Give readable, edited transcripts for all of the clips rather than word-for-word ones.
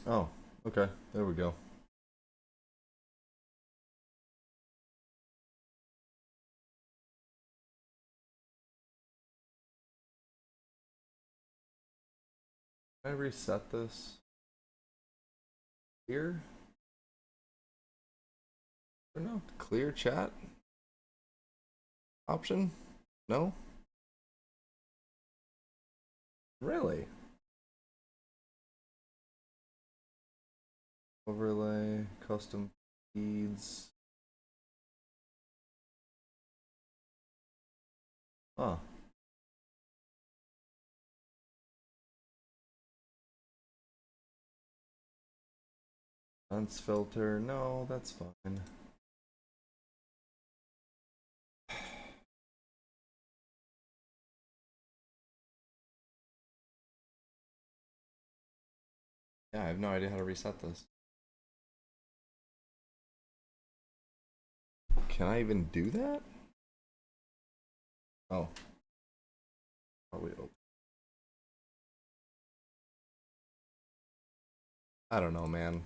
Oh, okay. There we go. Can I reset this here? Or no? Clear chat option? No? Really? Overlay, custom feeds. Huh. Lens filter. No, that's fine. Yeah, I have no idea how to reset this. Can I even do that? Oh. Probably open. I don't know, man.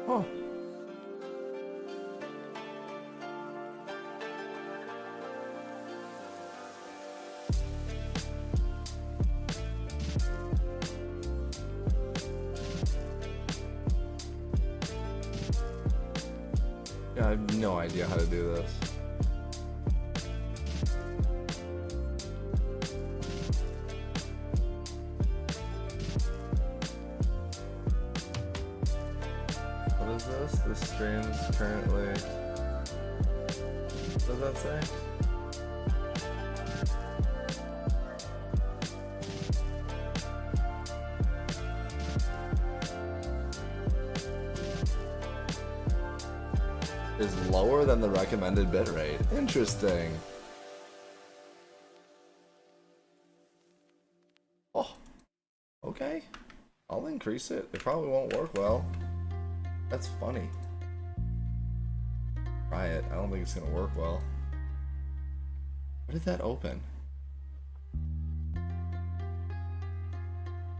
Oh. Yeah, I have no idea how to do this. What is this? This stream's currently... What does that say? Is lower than the recommended bitrate. Interesting. Oh, okay. I'll increase it. It probably won't work well. That's funny. Try it. I don't think it's gonna work well. What did that open?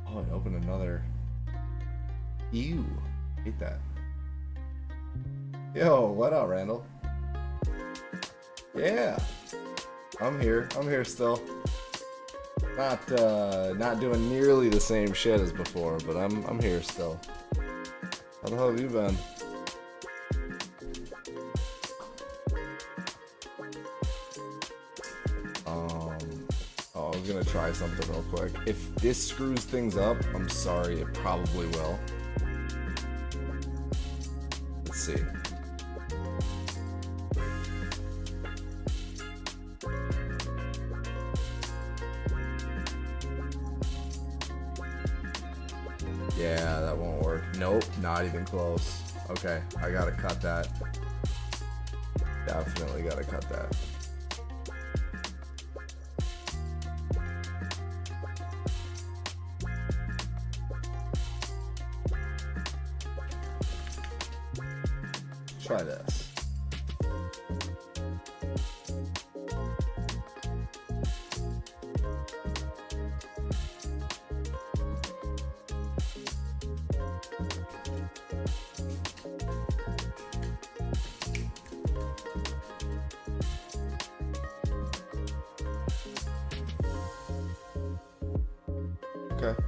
Oh, it opened another. Ew. Hate that. Yo, what up, Randall? Yeah. I'm here. I'm here still. Not doing nearly the same shit as before, but I'm here still. How the hell have you been? Oh, I was gonna try something real quick. If this screws things up, I'm sorry, it probably will. Let's see. Yeah, that won't work. Nope, not even close. Okay, I gotta cut that. Definitely gotta cut that. try this. Okay.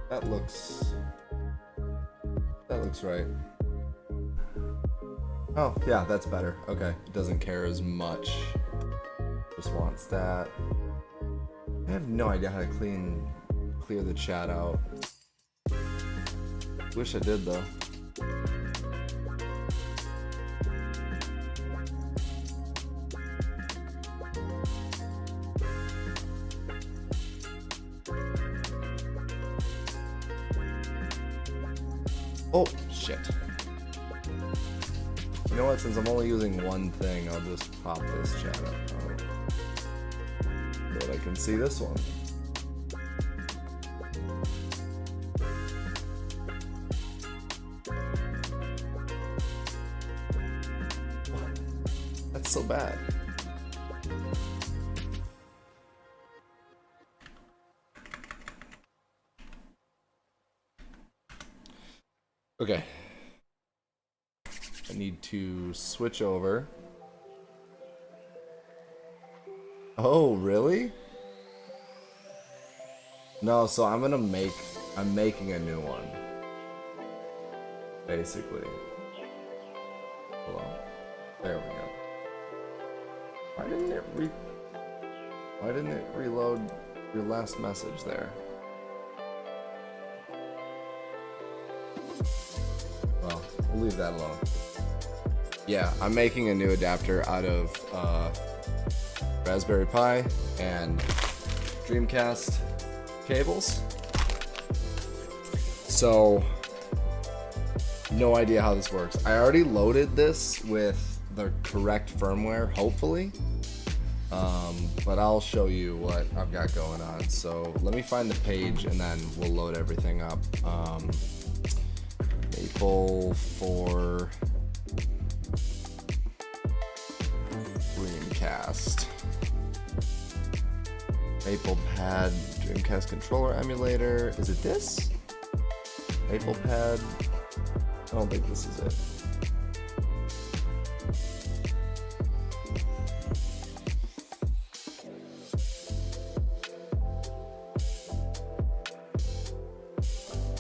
That looks right. Oh, yeah, that's better. Okay. It doesn't care as much. Just wants that. I have no idea how to clear the chat out. Wish I did though. Oh, shit. You know what? Since I'm only using one thing, I'll just pop this chat up. So that I can see this one. That's so bad. Okay. I need to switch over. Oh, really? No, so I'm making a new one. Basically. Hold on. There we go. Why didn't it reload your last message there? Well, we'll leave that alone. Yeah, I'm making a new adapter out of Raspberry Pi and Dreamcast cables. So, no idea how this works. I already loaded this with the correct firmware, hopefully. But I'll show you what I've got going on. So let me find the page and then we'll load everything up. Maple for Dreamcast. Maple Pad Dreamcast controller emulator. Is it this? Maple Pad. I don't think this is it.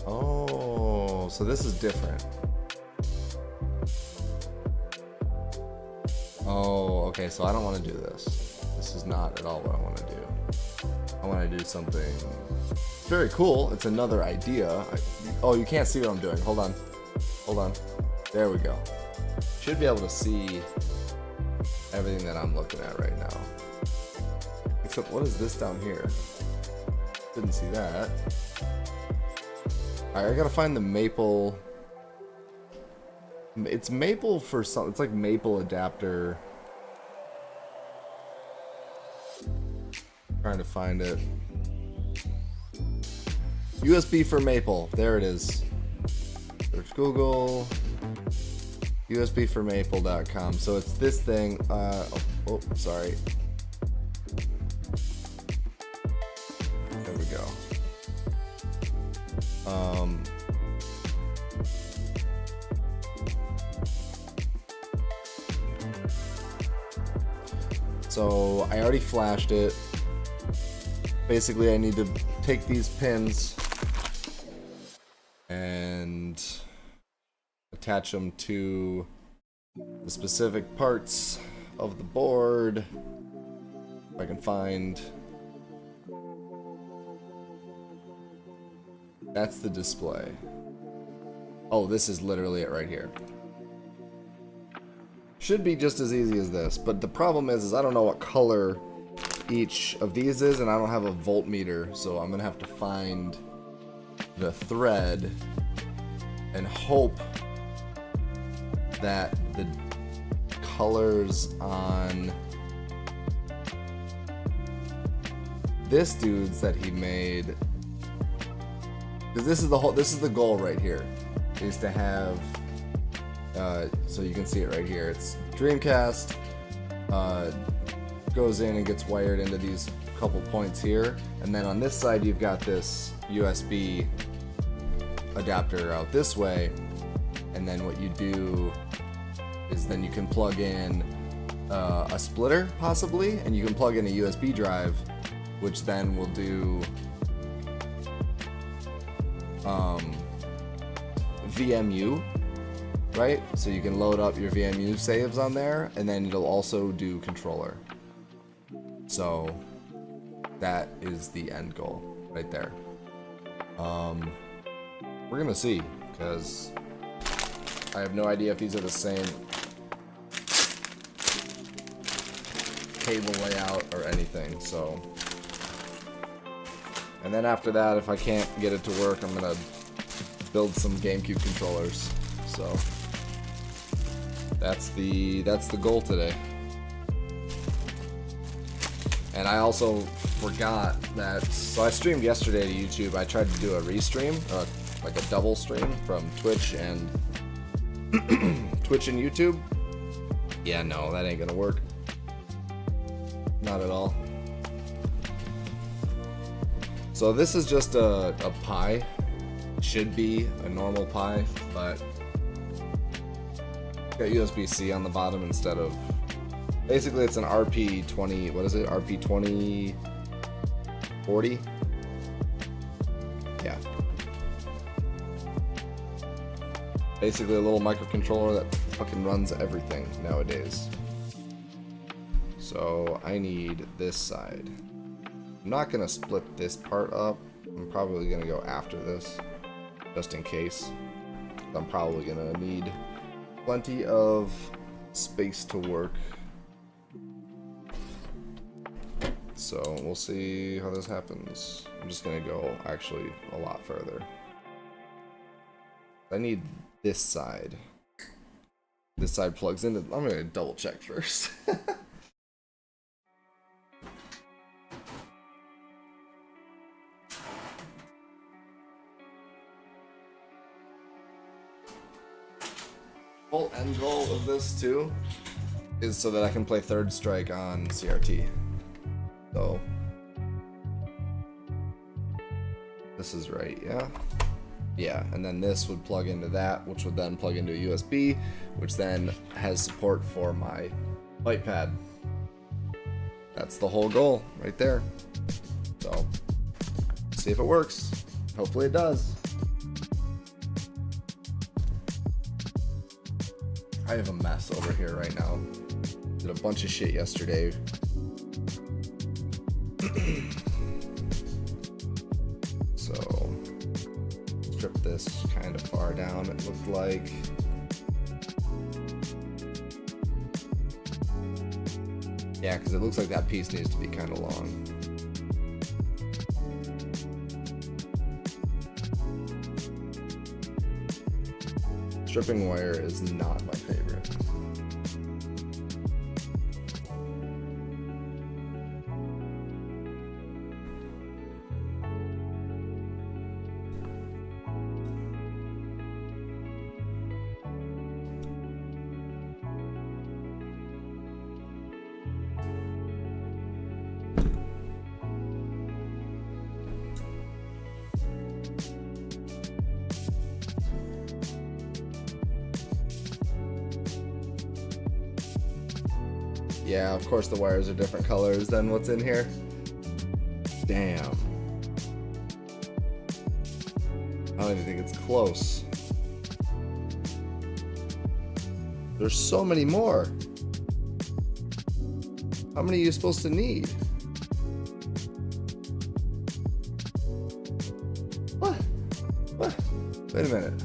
Oh, so this is different. Oh, okay, so I don't want to do this. This is not at all what I want to do. I want to do something very cool. It's another idea. Oh, you can't see what I'm doing. Hold on. Hold on. There we go. Should be able to see everything that I'm looking at right now. Except, what is this down here? Didn't see that. Alright, I gotta find the maple. It's maple for something. It's like maple adapter. Trying to find it. USB for maple. There it is. Search Google. USB for maple.com. So it's this thing. Oh, sorry. There we go. So I already flashed it. Basically, I need to take these pins and attach them to the specific parts of the board. If I can find. That's the display. Oh, this is literally it right here. Should be just as easy as this, but the problem is I don't know what color each of these is, and I don't have a voltmeter, so I'm gonna have to find the thread and hope that the colors on this dude's that he made, because this is the goal right here, is to have So you can see it right here. It's Dreamcast, goes in and gets wired into these couple points here, and then on this side you've got this USB adapter out this way, and then what you do is then you can plug in a splitter possibly, and you can plug in a USB drive, which then will do VMU, right? So you can load up your VMU saves on there, and then it'll also do controller. So that is the end goal right there. We're gonna see, because I have no idea if these are the same cable layout or anything. So, and then after that, if I can't get it to work, I'm gonna build some GameCube controllers. So that's the goal today. And I also forgot that, so I streamed yesterday to YouTube. I tried to do a restream, like a double stream from Twitch and YouTube. Yeah, no, that ain't gonna work. Not at all. So this is just a Pi. Should be a normal Pi, but got USB-C on the bottom instead of. Basically, it's an RP20. What is it? RP2040. Yeah. Basically, a little microcontroller that fucking runs everything nowadays. So I need this side. I'm not gonna split this part up. I'm probably gonna go after this, just in case. I'm probably gonna need plenty of space to work. So we'll see how this happens. I'm just gonna go actually a lot further. I need this side. This side plugs into. I'm gonna double check first. Whole end goal of this too is so that I can play Third Strike on CRT. So this is right, yeah? Yeah, and then this would plug into that, which would then plug into a USB, which then has support for my light pad. That's the whole goal right there. So, see if it works. Hopefully it does. I have a mess over here right now. Did a bunch of shit yesterday. So, strip this kind of far down, it looked like. Yeah, because it looks like that piece needs to be kind of long. Stripping wire is not my favorite. Yeah, of course the wires are different colors than what's in here. Damn. I don't even think it's close. There's so many more. How many are you supposed to need? What? What? Wait a minute.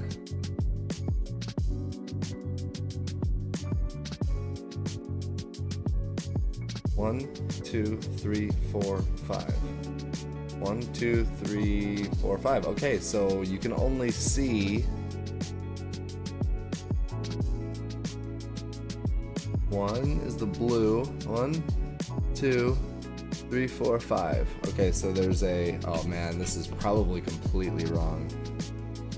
One, two, three, four, five. 1, 2, 3, 4, 5. Okay, so you can only see one is the blue. 1, 2, 3, 4, 5. Okay, so there's a. Oh man, this is probably completely wrong.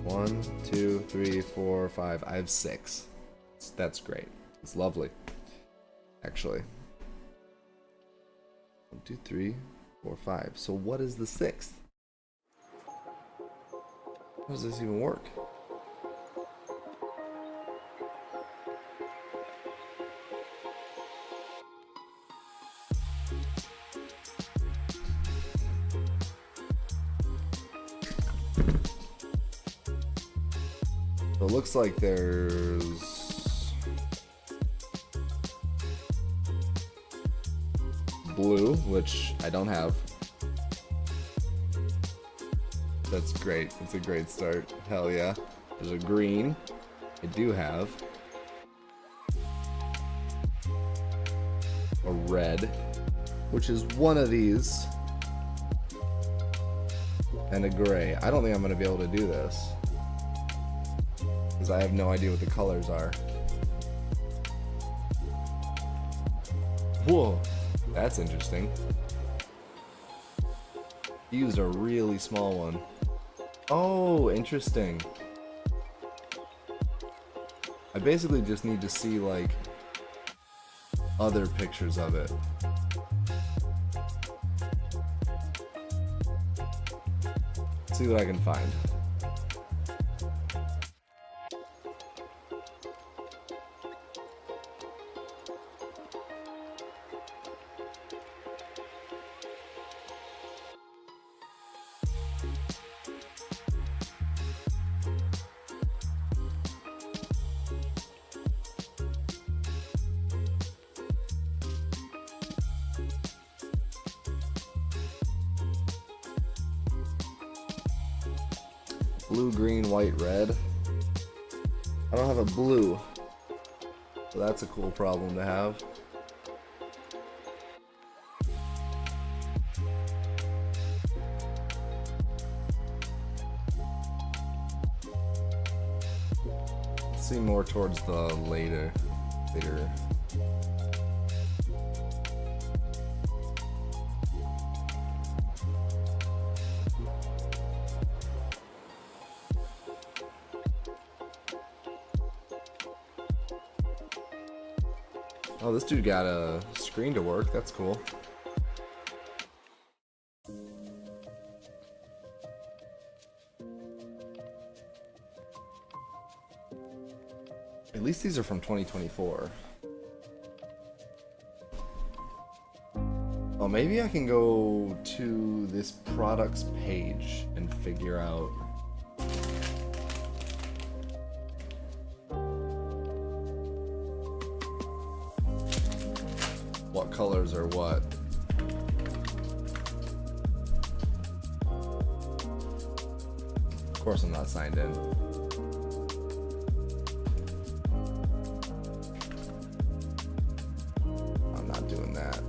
1, 2, 3, 4, 5. I have 6. That's great. It's lovely, actually. 1, 2, 3, 4, 5. So what is the 6th? How does this even work? So it looks like there's blue, which I don't have. That's great. It's a great start. Hell yeah. There's a green. I do have. A red, which is one of these. And a gray. I don't think I'm going to be able to do this, because I have no idea what the colors are. Whoa, that's interesting. He used a really small one. Oh, interesting. I basically just need to see, like, other pictures of it. See what I can find. Blue, green, white, red. I don't have a blue, so that's a cool problem to have. Let's see more towards the later. Oh, this dude got a screen to work. That's cool. At least these are from 2024. Oh, maybe I can go to this products page and figure out what colors are what. Of course I'm not signed in. I'm not doing that.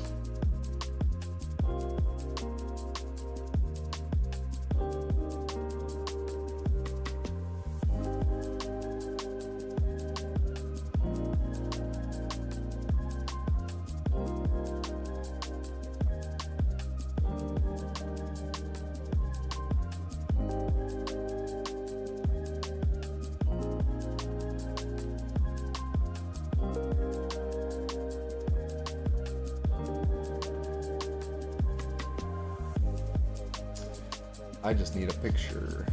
I just need a picture.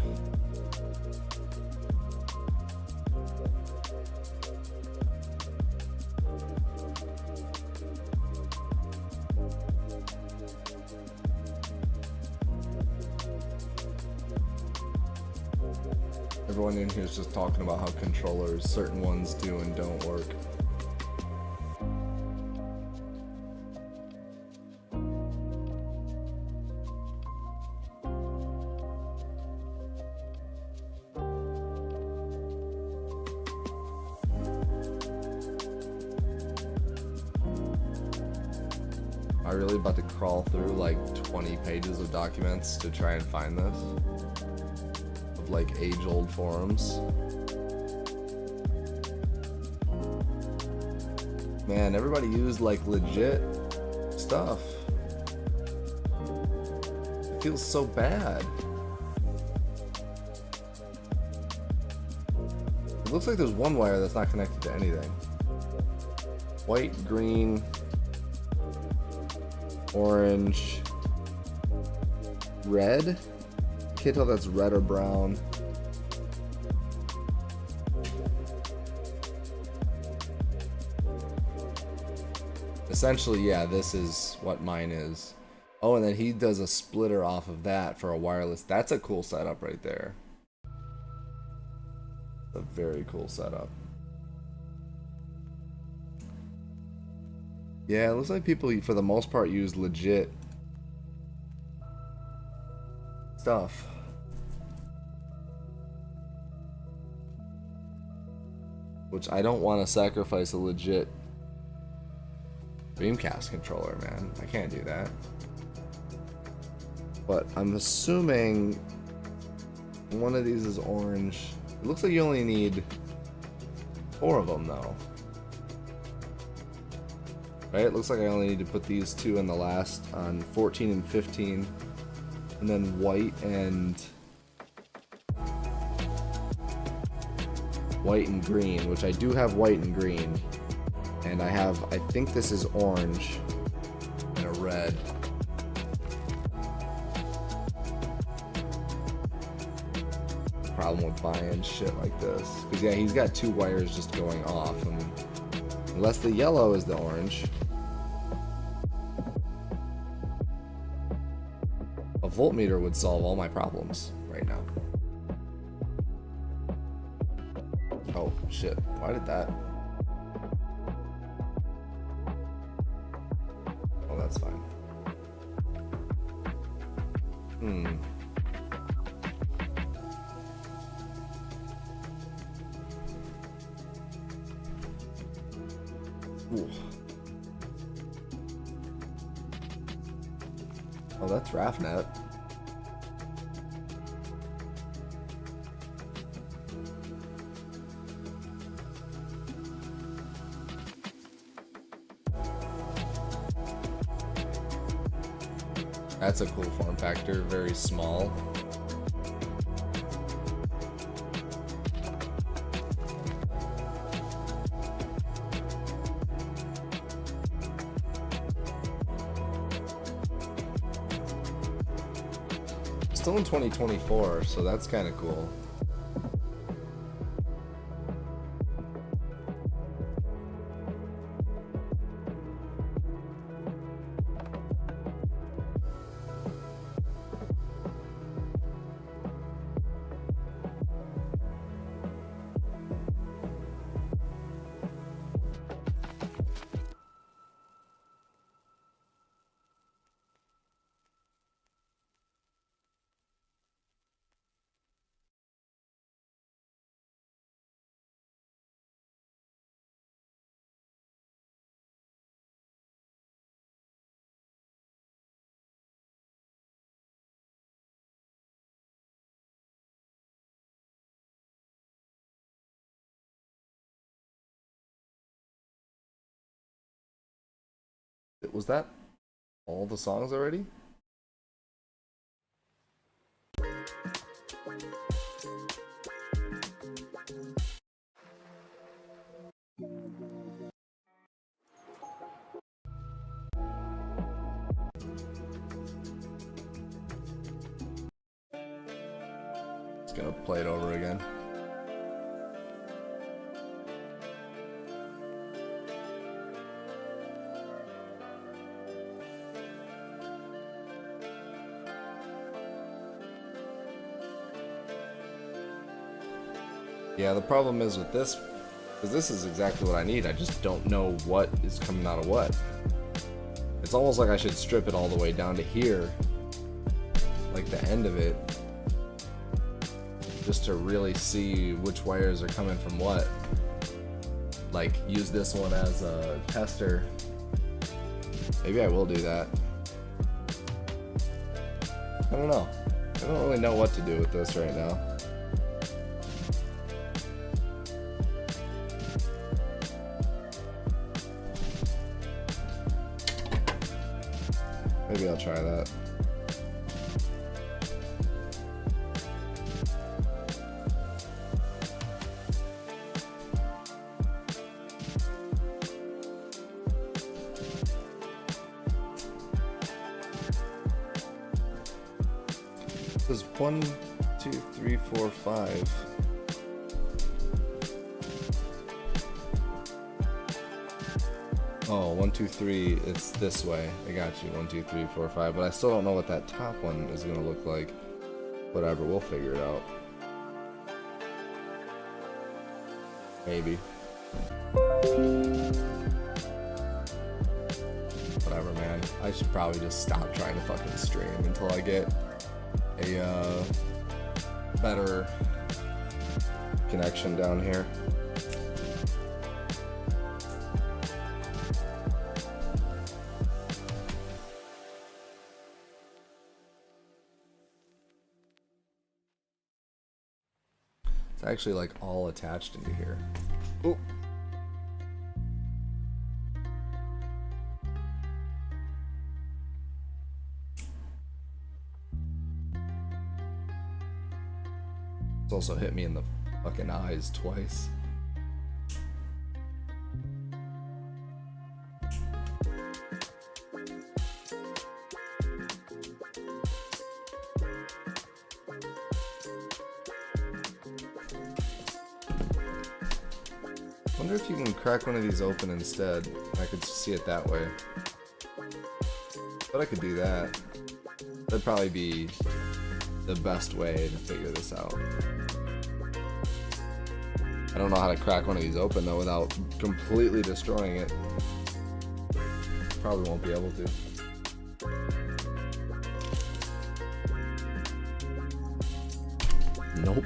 Everyone in here is just talking about how controllers, certain ones do and don't work. Am I really about to crawl through like 20 pages of documents to try and find this? Of like age-old forums? Man, everybody used like legit stuff. It feels so bad. It looks like there's one wire that's not connected to anything. White, green, orange, red. Can't tell if that's red or brown. Essentially, yeah, this is what mine is. Oh, and then he does a splitter off of that for a wireless. That's a cool setup right there. A very cool setup. Yeah, it looks like people, for the most part, use legit stuff. Which I don't want to sacrifice a legit Dreamcast controller, man. I can't do that. But I'm assuming one of these is orange. It looks like you only need 4 of them, though. Right? It looks like I only need to put these 2 in the last on 14 and 15. And then white and green, which I do have white and green. And I have, I think this is orange and a red. Problem with buying shit like this. Because yeah, he's got 2 wires just going off. And unless the yellow is the orange. A voltmeter would solve all my problems right now. Oh, shit. Why did that? Oh, that's fine. Ooh. Oh, that's RAFnet. That's a cool form factor, very small. Still in 2024, so that's kind of cool. Was that all the songs already? Just gonna play it over again. Yeah, the problem is with this, because this is exactly what I need, I just don't know what is coming out of what. It's almost like I should strip it all the way down to here, like the end of it, just to really see which wires are coming from what. Like, use this one as a tester. Maybe I will do that. I don't know. I don't really know what to do with this right now. Maybe I'll try that. 1, 2, 3, 4, 5. Oh, 1, 2, 3, it's this way. I got you. 1, 2, 3, 4, 5. But I still don't know what that top one is gonna look like. Whatever, we'll figure it out. Maybe. Whatever, man. I should probably just stop trying to fucking stream until I get a better connection down here. It's actually like all attached into here. Ooh. It's also hit me in the fucking eyes twice. I wonder if you can crack one of these open instead. I could see it that way. But I could do that. That'd probably be the best way to figure this out. I don't know how to crack one of these open though without completely destroying it. Probably won't be able to. Nope.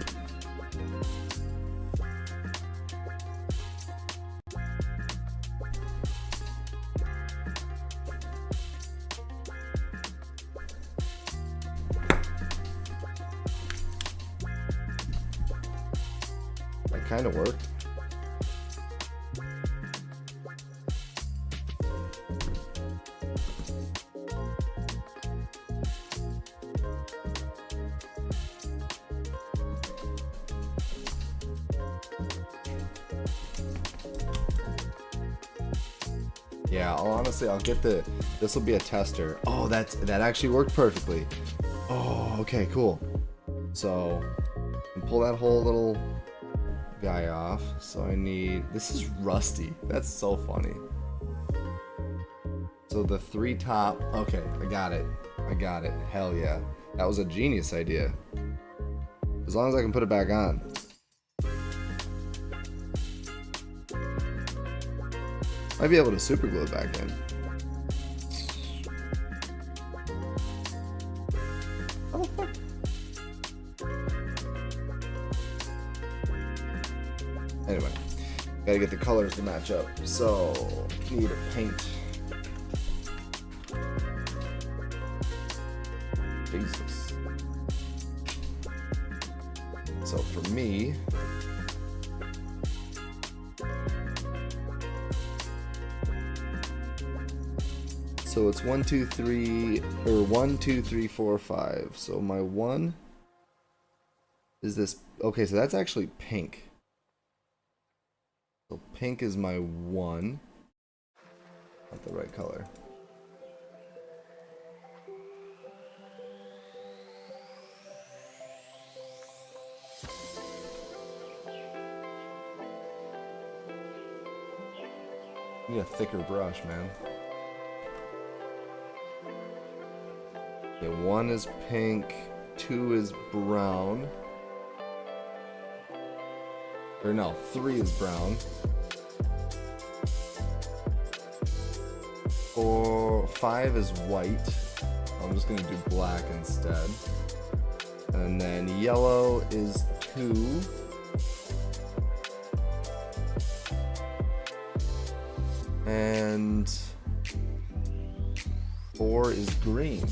That kind of worked. Yeah, I'll get this will be a tester. Oh, that actually worked perfectly. Oh, okay, cool. So, pull that whole little guy off. So I need, this is rusty. That's so funny. So the 3 top, okay, I got it. Hell yeah. That was a genius idea. As long as I can put it back on. Might be able to super glue it back in. Oh, fuck. Anyway, gotta get the colors to match up. So, need a paint. Jesus. So for me, so it's 1, 2, 3, or 1, 2, 3, 4, 5. So my 1 is this. Okay, so that's actually pink. So pink is my 1. Not the right color. I need a thicker brush, man. Okay, 1 is pink, 2 is brown. Or no, 3 is brown. 5 is white. I'm just gonna do black instead. And then yellow is 2. And 4 is green.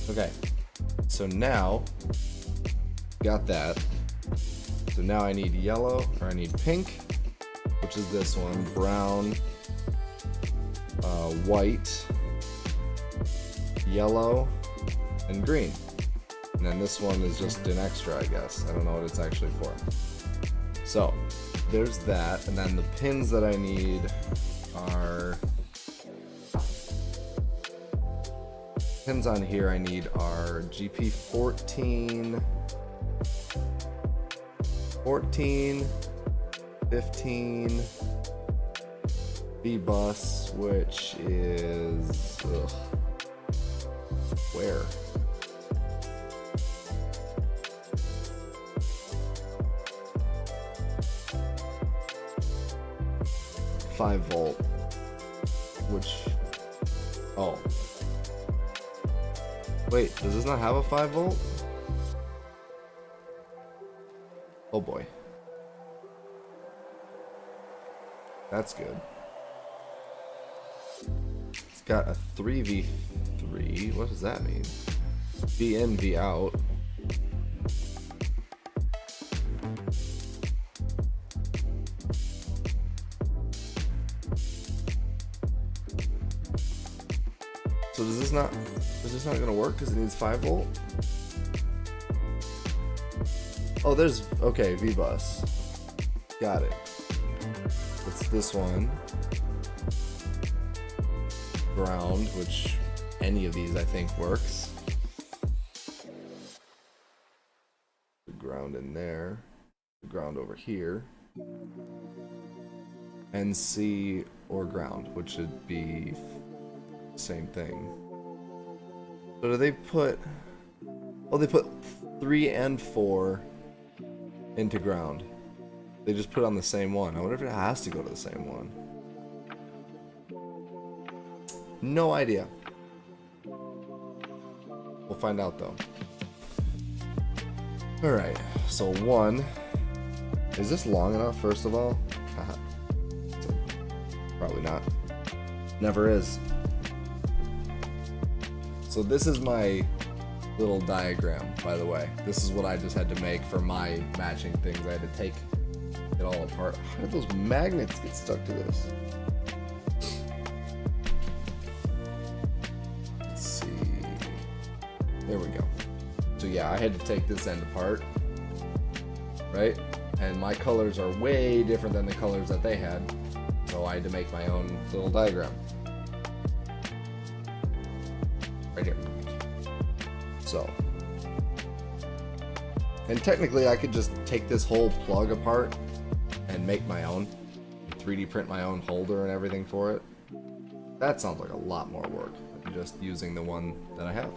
Okay, so now, got that. So now I need yellow, or I need pink, which is this one, brown, white, yellow, and green. And then this one is just an extra, I guess. I don't know what it's actually for. So, there's that, and then the pins that I need are Pins on here I need are GP14, 14, 15, V-bus, which is, where? Five volt, which, oh. Wait, does this not have a 5 volt? Oh boy. That's good. It's got a 3v3. What does that mean? V in, V out. So is this not gonna work because it needs 5 volt? Oh, there's, okay, V-bus. Got it. It's this one. Ground, which any of these I think works. The ground in there. The ground over here. NC or ground, which should be same thing. So do they put, oh, they put 3 and 4 into ground. They just put it on the same one. I wonder if it has to go to the same one. No idea. We'll find out though. Alright, so 1. Is this long enough, first of all? Probably not. Never is. So this is my little diagram, by the way. This is what I just had to make for my matching things. I had to take it all apart. How did those magnets get stuck to this? Let's see. There we go. So yeah, I had to take this end apart, right? And my colors are way different than the colors that they had. So I had to make my own little diagram. Right here. So, and technically I could just take this whole plug apart and make my own, 3D print my own holder and everything for it. That sounds like a lot more work than just using the one that I have.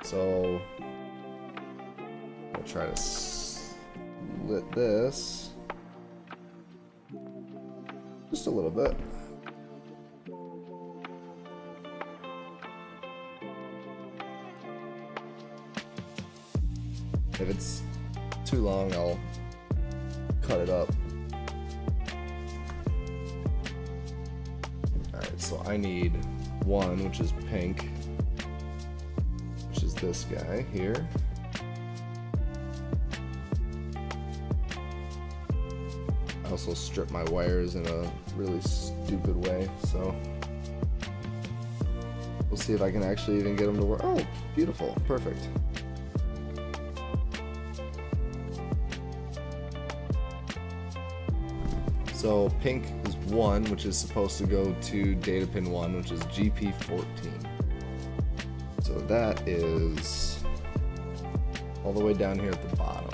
So, I'll try to split this just a little bit. If it's too long, I'll cut it up. Alright, so I need 1, which is pink, which is this guy here. I also stripped my wires in a really stupid way, so we'll see if I can actually even get them to work. Oh, beautiful, perfect. So pink is 1, which is supposed to go to data pin 1, which is GP14. So that is all the way down here at the bottom.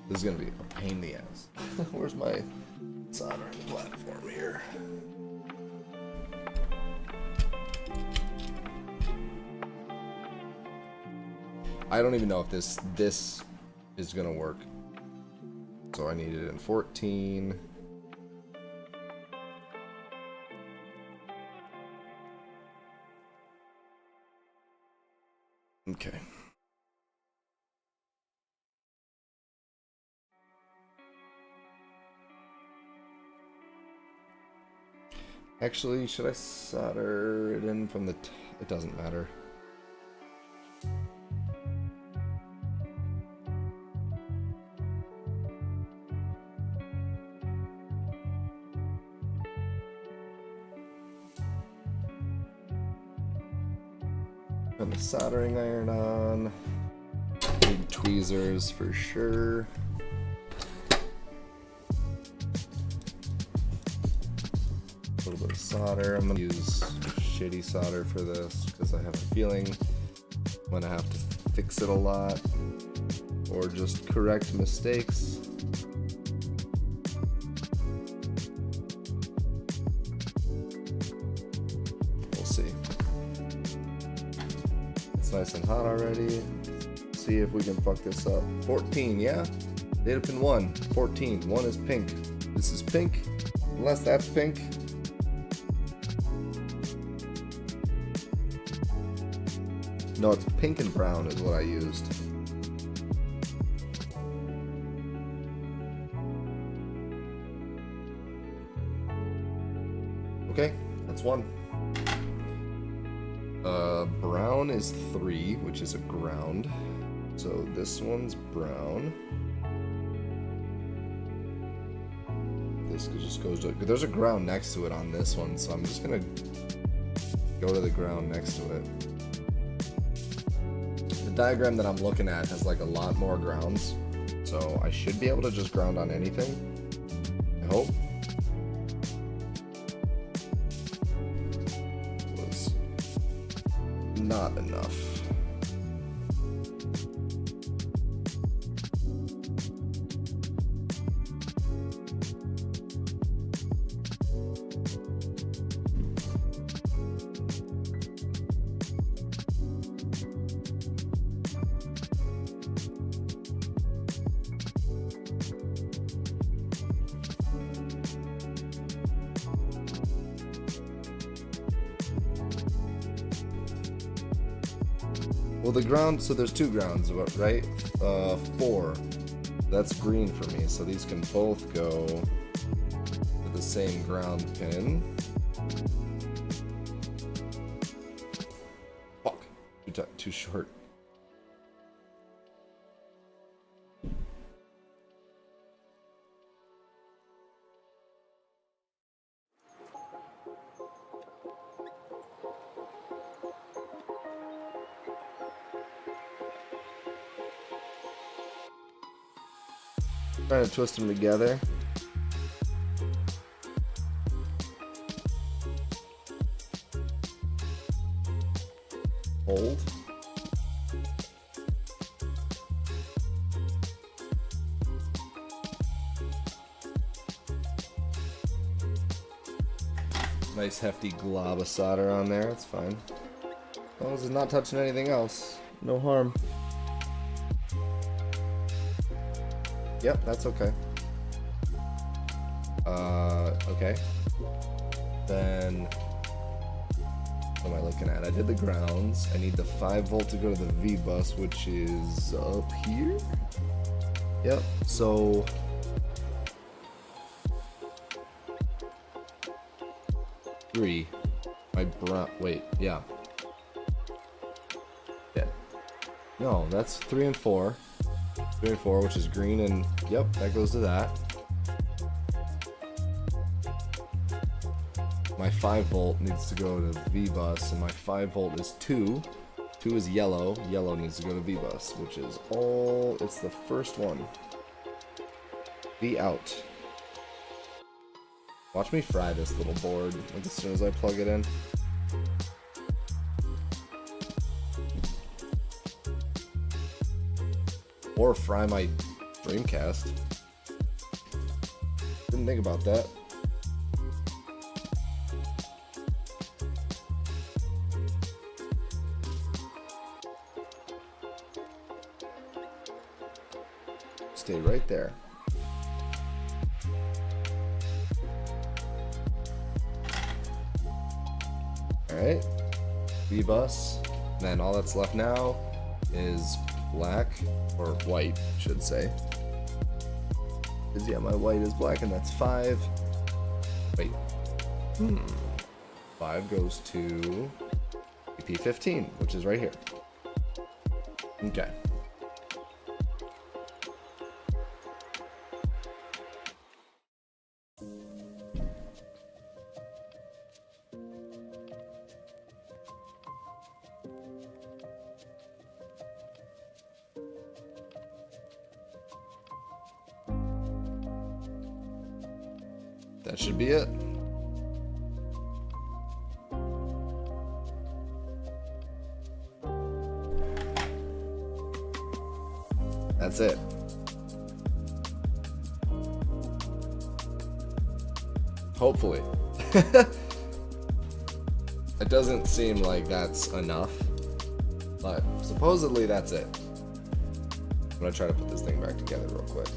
This is gonna be a pain in the ass. Where's my soldering platform here? I don't even know if this is gonna work. So I need it in 14. Okay. Actually, should I solder it in from the it doesn't matter. Put the soldering iron on. Need tweezers for sure. solder. I'm gonna use shitty solder for this because I have a feeling I'm gonna have to fix it a lot or just correct mistakes. We'll see. It's nice and hot already. See if we can fuck this up. 14, yeah? Data pin 1, 14. 1 is pink. This is pink. Unless that's pink. No, it's pink and brown is what I used. Okay, that's 1. Brown is 3, which is a ground. So this one's brown. This just goes to, there's a ground next to it on this one, so I'm just gonna go to the ground next to it. The diagram that I'm looking at has like a lot more grounds, so I should be able to just ground on anything. I hope. Was not enough. Well, the ground, so there's 2 grounds, right? 4. That's green for me, so these can both go to the same ground pin. Fuck. Too short. Trying to twist them together. Hold. Nice hefty glob of solder on there, it's fine. As long as it's not touching anything else, no harm. Yep, that's okay. Okay. Then, what am I looking at? I did the grounds. I need the 5 volt to go to the V bus, which is up here. Yep. So, three. My brown. Wait. Yeah. Yeah. No, that's 3 and 4. 3 and 4, which is green, and yep, that goes to that. My 5 volt needs to go to V bus, and my 5 volt is 2. 2 is yellow. Yellow needs to go to V bus, which is all. It's the first one. V out. Watch me fry this little board like as soon as I plug it in. Or fry my Dreamcast. Didn't think about that. Stay right there. Alright. V-bus. Then all that's left now is black, or white, I should say. Because yeah, my white is black, and that's 5. Wait. 5 goes to EP15, which is right here. Okay. That should be it. That's it. Hopefully. It doesn't seem like that's enough, but supposedly that's it. I'm gonna try to put this thing back together real quick.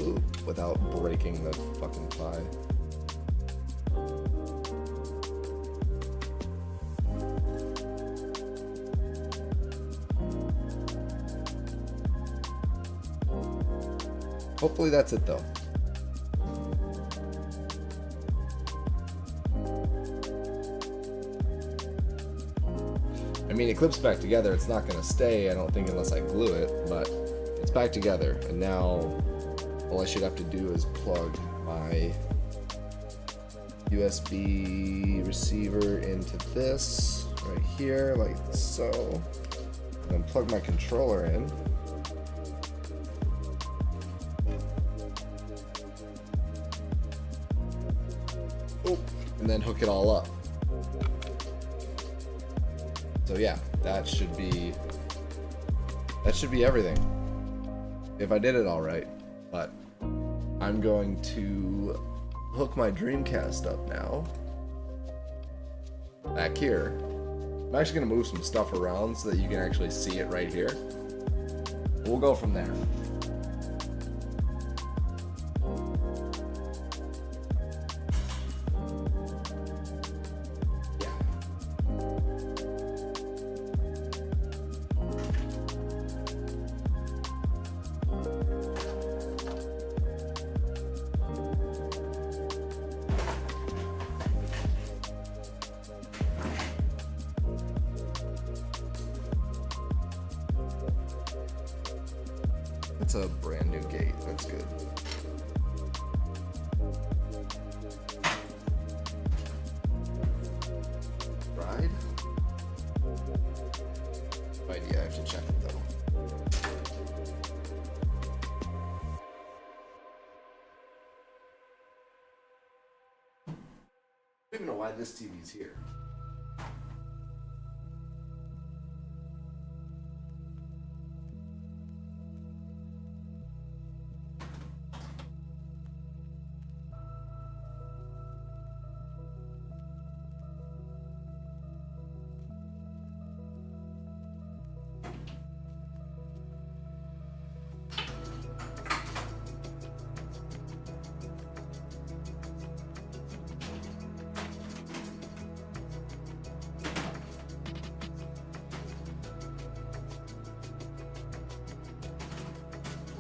Ooh, without breaking the fucking pie. Hopefully that's it though. I mean, it clips back together. It's not gonna stay, I don't think, unless I glue it, but it's back together. And now all I should have to do is plug my USB receiver into this right here, like so. And then plug my controller in. And then hook it all up. So yeah, that should be everything. If I did it all right. But I'm going to hook my Dreamcast up now. Back here. I'm actually gonna move some stuff around so that you can actually see it right here. We'll go from there. That's a brand new gate. That's good. Ride? Right, yeah, I have to check it though. I don't even know why this TV's here.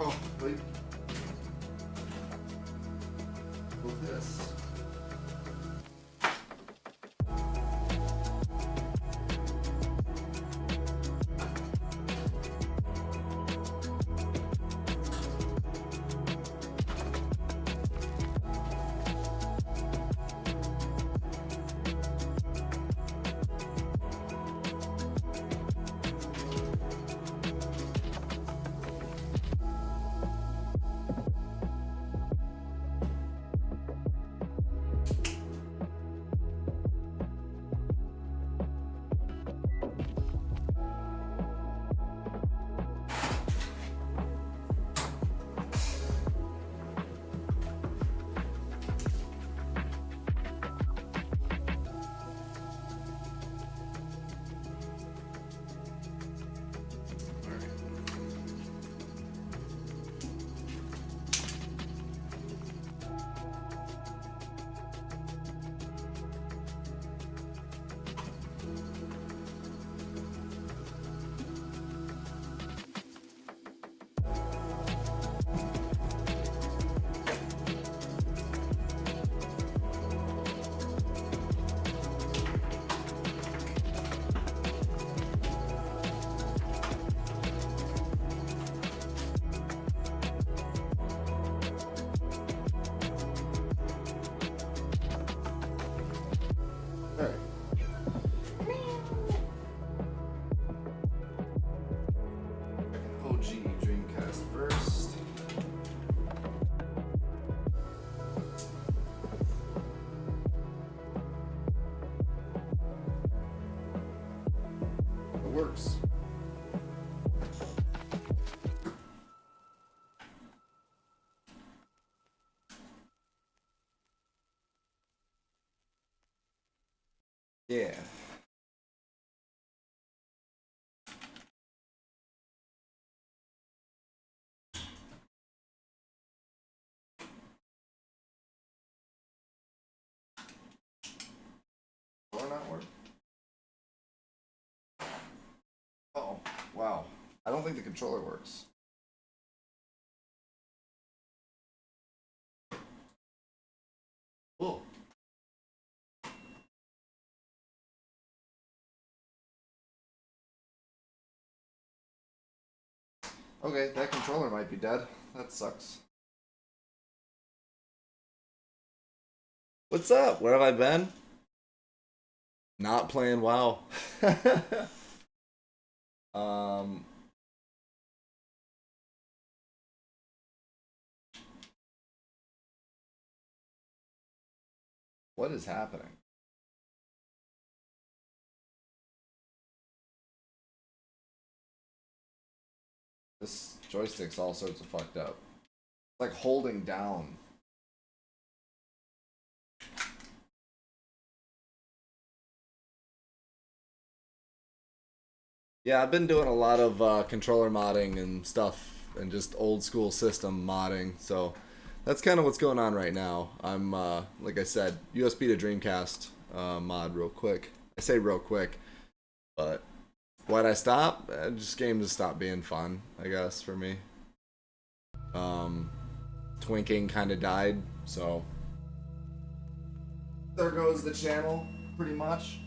Oh, wait. Move this. Dreamcast first. It works. Yeah. Or not work? Oh, wow. I don't think the controller works. Cool. Okay, that controller might be dead. That sucks. What's up? Where have I been? Not playing WoW. um, what is happening? This joystick's all sorts of fucked up. It's like holding down. Yeah, I've been doing a lot of controller modding and stuff, and just old school system modding. So that's kind of what's going on right now. I'm like I said, USB to Dreamcast mod real quick. I say real quick, but why'd I stop? Just games just stopped being fun, I guess, for me. Twinking kind of died, so there goes the channel, pretty much.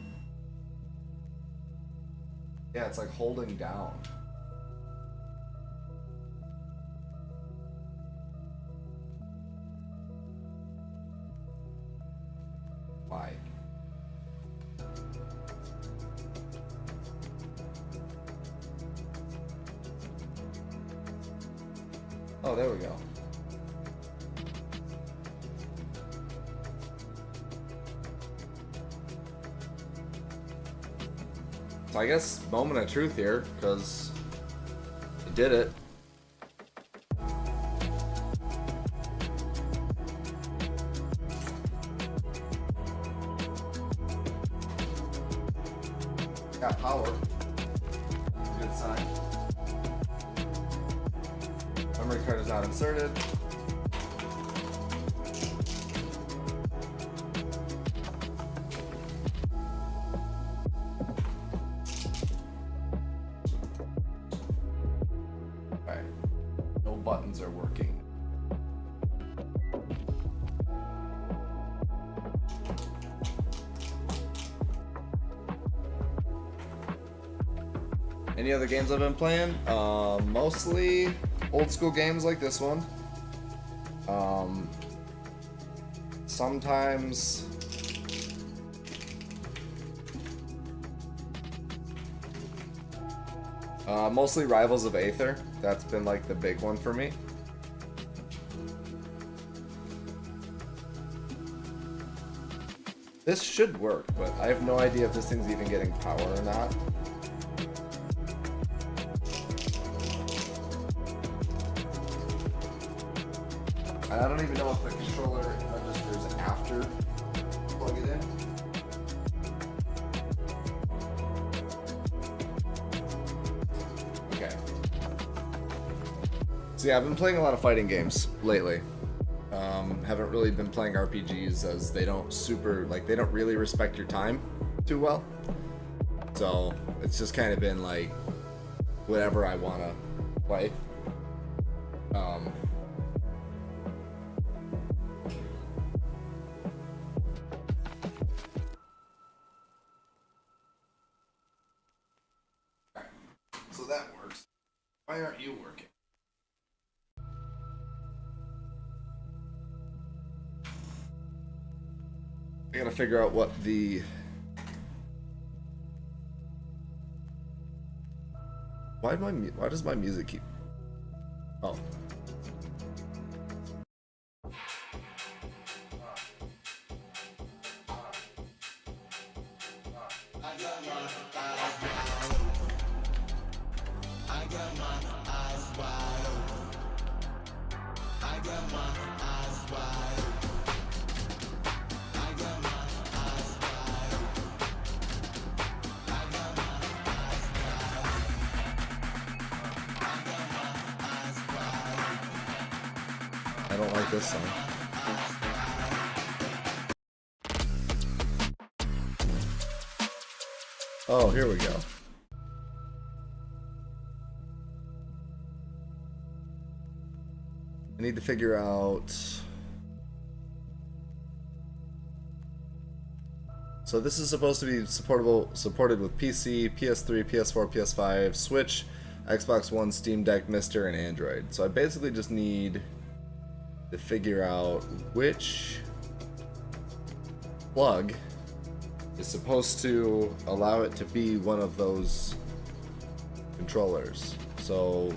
Yeah, it's like holding down. Why? Oh, there we go. So I guess moment of truth here, because I did it. Got power. Good sign. Memory card is not inserted. Alright. No buttons are working. Any other games I've been playing? Mostly old school games like this one. Sometimes mostly Rivals of Aether. That's been like the big one for me. This should work, but I have no idea if this thing's even getting power or not. And I don't even know if the controller registers after you plug it in. Okay. So yeah, I've been playing a lot of fighting games lately. Haven't really been playing RPGs as they don't they don't really respect your time too well. So it's just kind of been like whatever I want to play. So that works. Why aren't you working? I gotta figure out what the... Why does my music keep... Oh. I don't like this song. Oh, here we go. I need to figure out... So this is supposed to be supported with PC, PS3, PS4, PS5, Switch, Xbox One, Steam Deck, Mister, and Android. So I basically just need to figure out which plug is supposed to allow it to be one of those controllers. So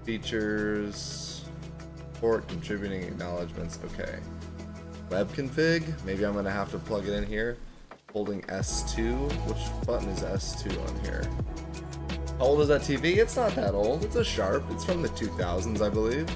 features, port, contributing acknowledgements, okay. Web config, maybe I'm gonna have to plug it in here. Holding S2, which button is S2 on here? How old is that TV? It's not that old, it's a Sharp, it's from the 2000s, I believe.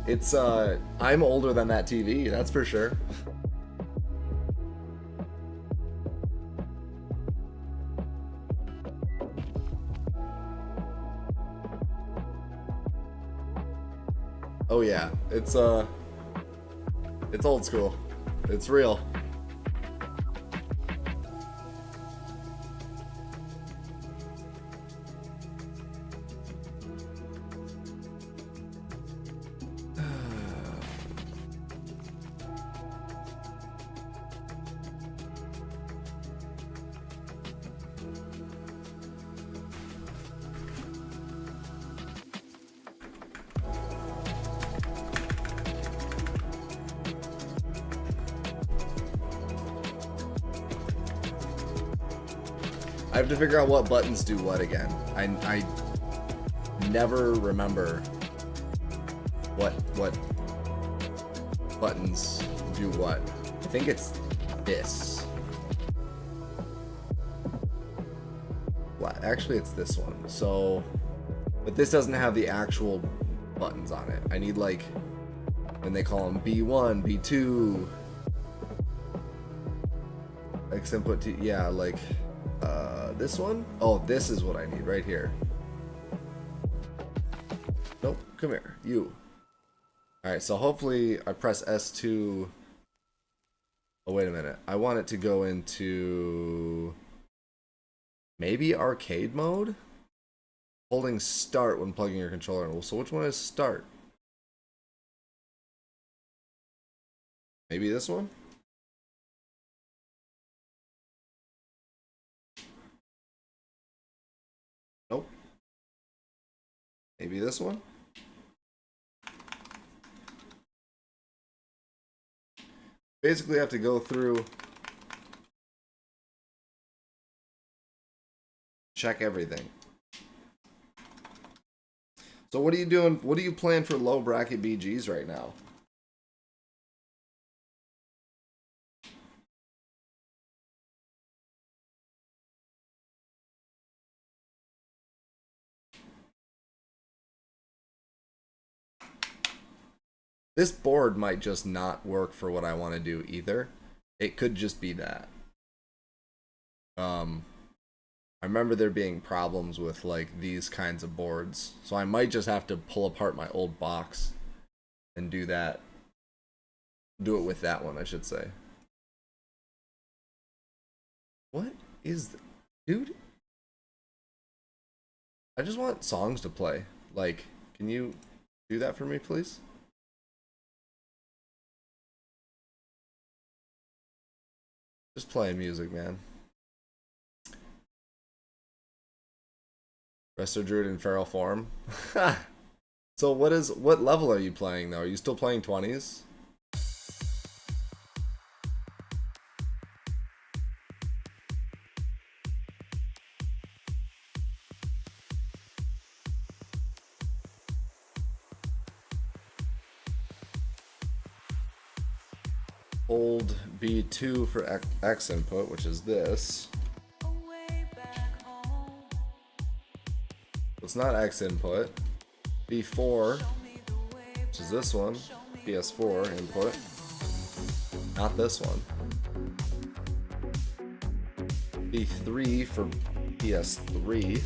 It's, I'm older than that TV, that's for sure. Oh yeah, it's old school. It's real. I have to figure out what buttons do what again. I never remember what buttons do what. I think it's this. What? Actually, it's this one. So, but this doesn't have the actual buttons on it. I need like when they call them B1, B2, X input T. Yeah, like. This one? Oh, this is what I need right here. Nope, come here, you. Alright, so hopefully I press S2. Oh, wait a minute. I want it to go into maybe arcade mode? Holding start when plugging your controller in. So which one is start? Maybe this one? Nope. Maybe this one? Basically, I have to go through, check everything. So what are you doing? What do you plan for low bracket BGs right now? This board might just not work for what I want to do either. It could just be that. I remember there being problems with like these kinds of boards. So I might just have to pull apart my old box and do that. Do it with that one, I should say. What is the... Dude? I just want songs to play. Like, can you do that for me, please? Just playing music, man. Resto Druid in feral form. So what level are you playing though? Are you still playing 20s? Hold B2 for X input, which is this. It's not X input. B4, which is this one, PS4 input, not this one. B3 for PS3.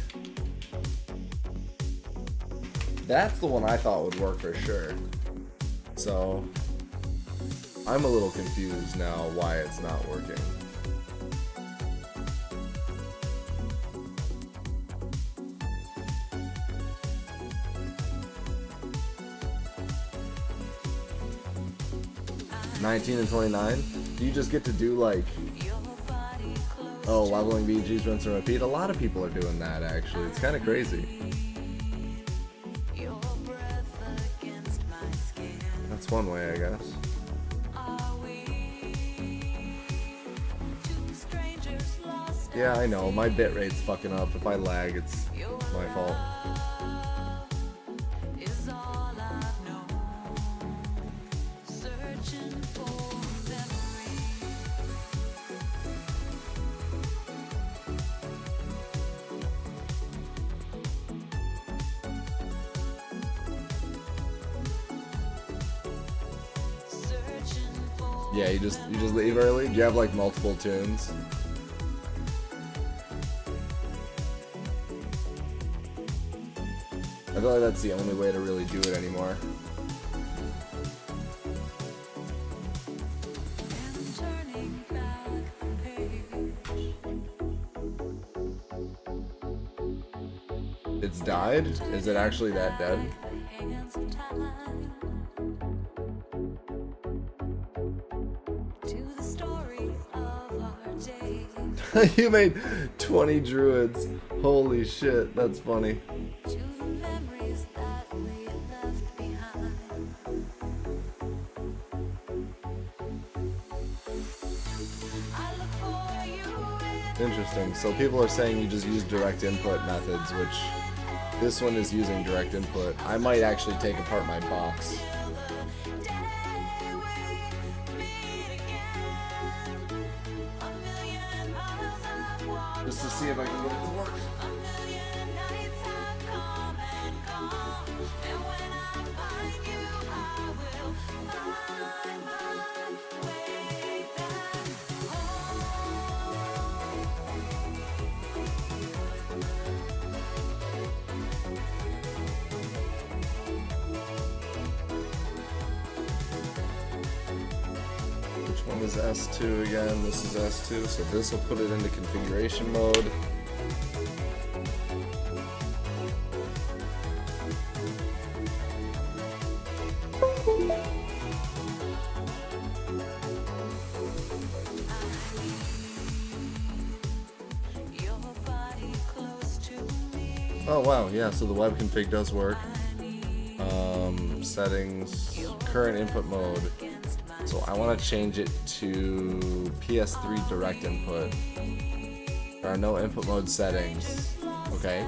That's the one I thought would work for sure. So I'm a little confused now why it's not working. $19 and $29. Do you just get to do like, oh, leveling BGs, rinse and repeat? A lot of people are doing that actually. It's kind of crazy. That's one way, I guess. Yeah, I know. My bitrate's fucking up. If I lag, it's my fault. Yeah, you just leave early? Do you have like multiple tunes? I feel like that's the only way to really do it anymore. It's died? Is it actually that dead? You made 20 druids. Holy shit, that's funny. Interesting. So people are saying you just use direct input methods, which this one is using direct input. I might actually take apart my box. Just to see if I can get it to work. Which one is S2 again? This is S2, so this will put it into configuration mode. Oh wow, yeah, so the web config does work. Settings, current input mode. So I want to change it to PS3 direct input. There are no input mode settings. Okay.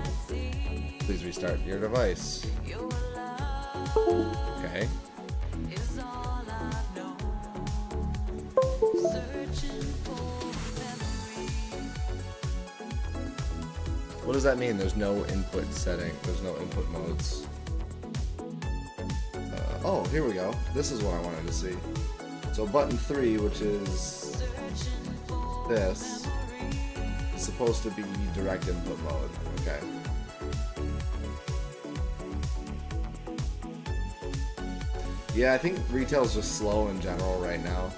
Please restart your device. Okay. What does that mean? There's no input setting. There's no input modes. Oh, here we go. This is what I wanted to see. So button 3, which is this, is supposed to be direct input mode. Okay. Yeah, I think retail's just slow in general right now.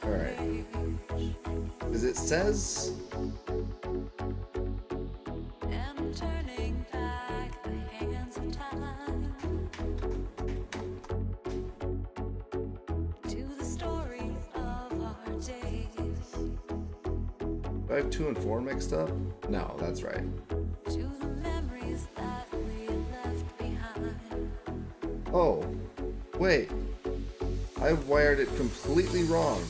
Alright. Because it says... Do I have 2 and 4 mixed up? No, that's right. Oh, wait. I've wired it completely wrong.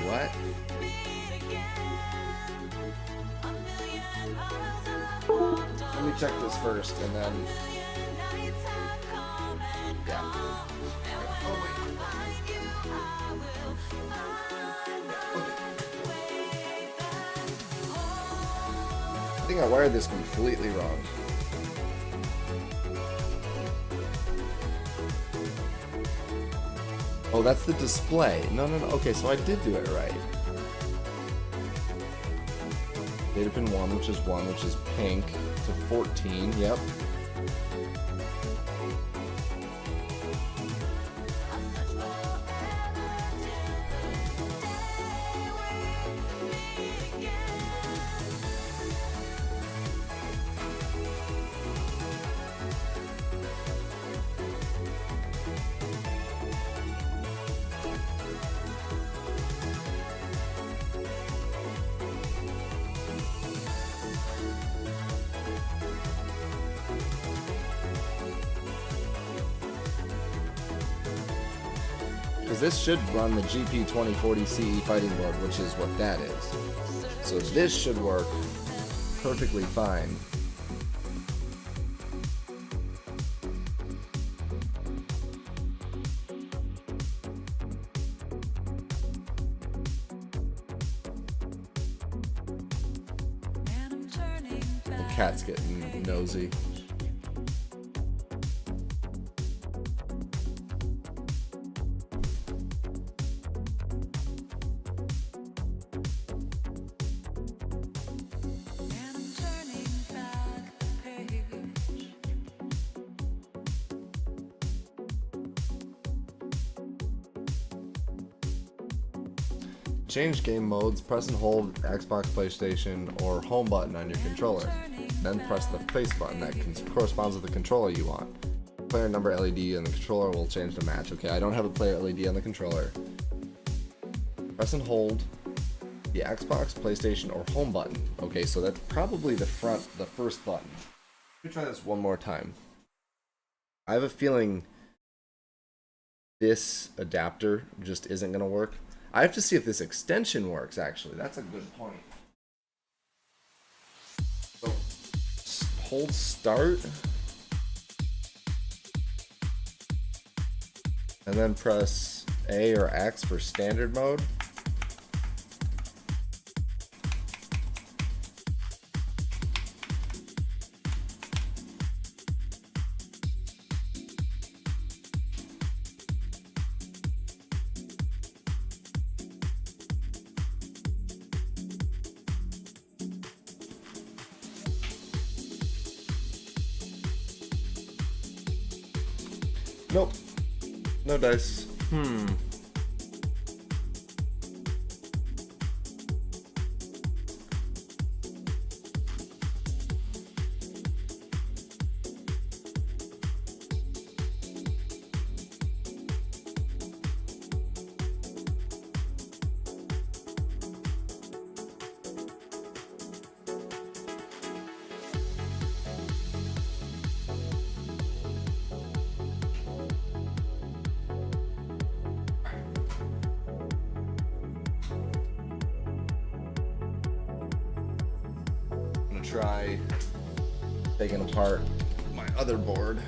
What? Let me check this first and then I think I wired this completely wrong. Oh, that's the display. No. Okay, so I did do it right. Data pin 1, which is 1, which is pink, to 14. Yep. Because this should run the GP2040 CE fighting board, which is what that is. So this should work perfectly fine. The cat's getting nosy. Change game modes, press and hold Xbox, PlayStation, or home button on your controller. Then press the face button that corresponds with the controller you want. Player number LED and the controller will change to match. Okay, I don't have a player LED on the controller. Press and hold the Xbox, PlayStation, or home button. Okay, so that's probably the first button. Let me try this one more time. I have a feeling this adapter just isn't going to work. I have to see if this extension works, actually. That's a good point. So, hold start. And then press A or X for standard mode. Nope. No dice. Try taking apart my other board.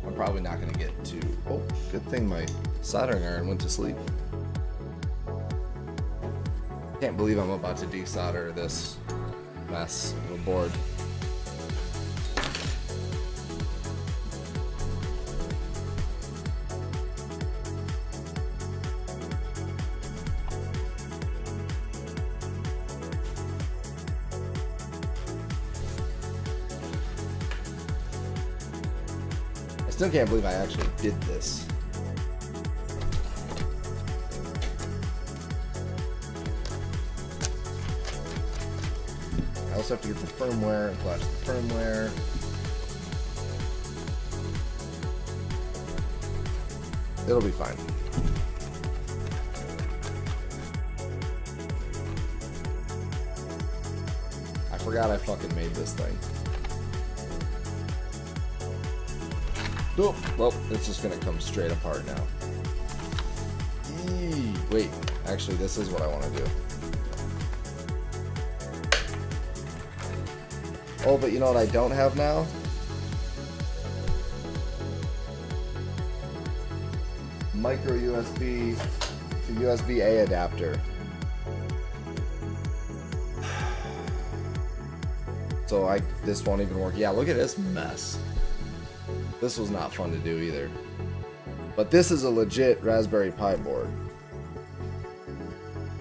I'm probably not going to get to... Oh, good thing my soldering iron went to sleep. Can't believe I'm about to desolder this mess of a board. Still can't believe I actually did this. I also have to get the firmware and flash the firmware. It'll be fine. I forgot I fucking made this thing. Oh, well, it's just gonna come straight apart now. Wait, actually, this is what I want to do. Oh, but you know what I don't have now? micro USB to USB-A adapter. So this won't even work. Yeah, look at this mess. This was not fun to do either. But this is a legit Raspberry Pi board.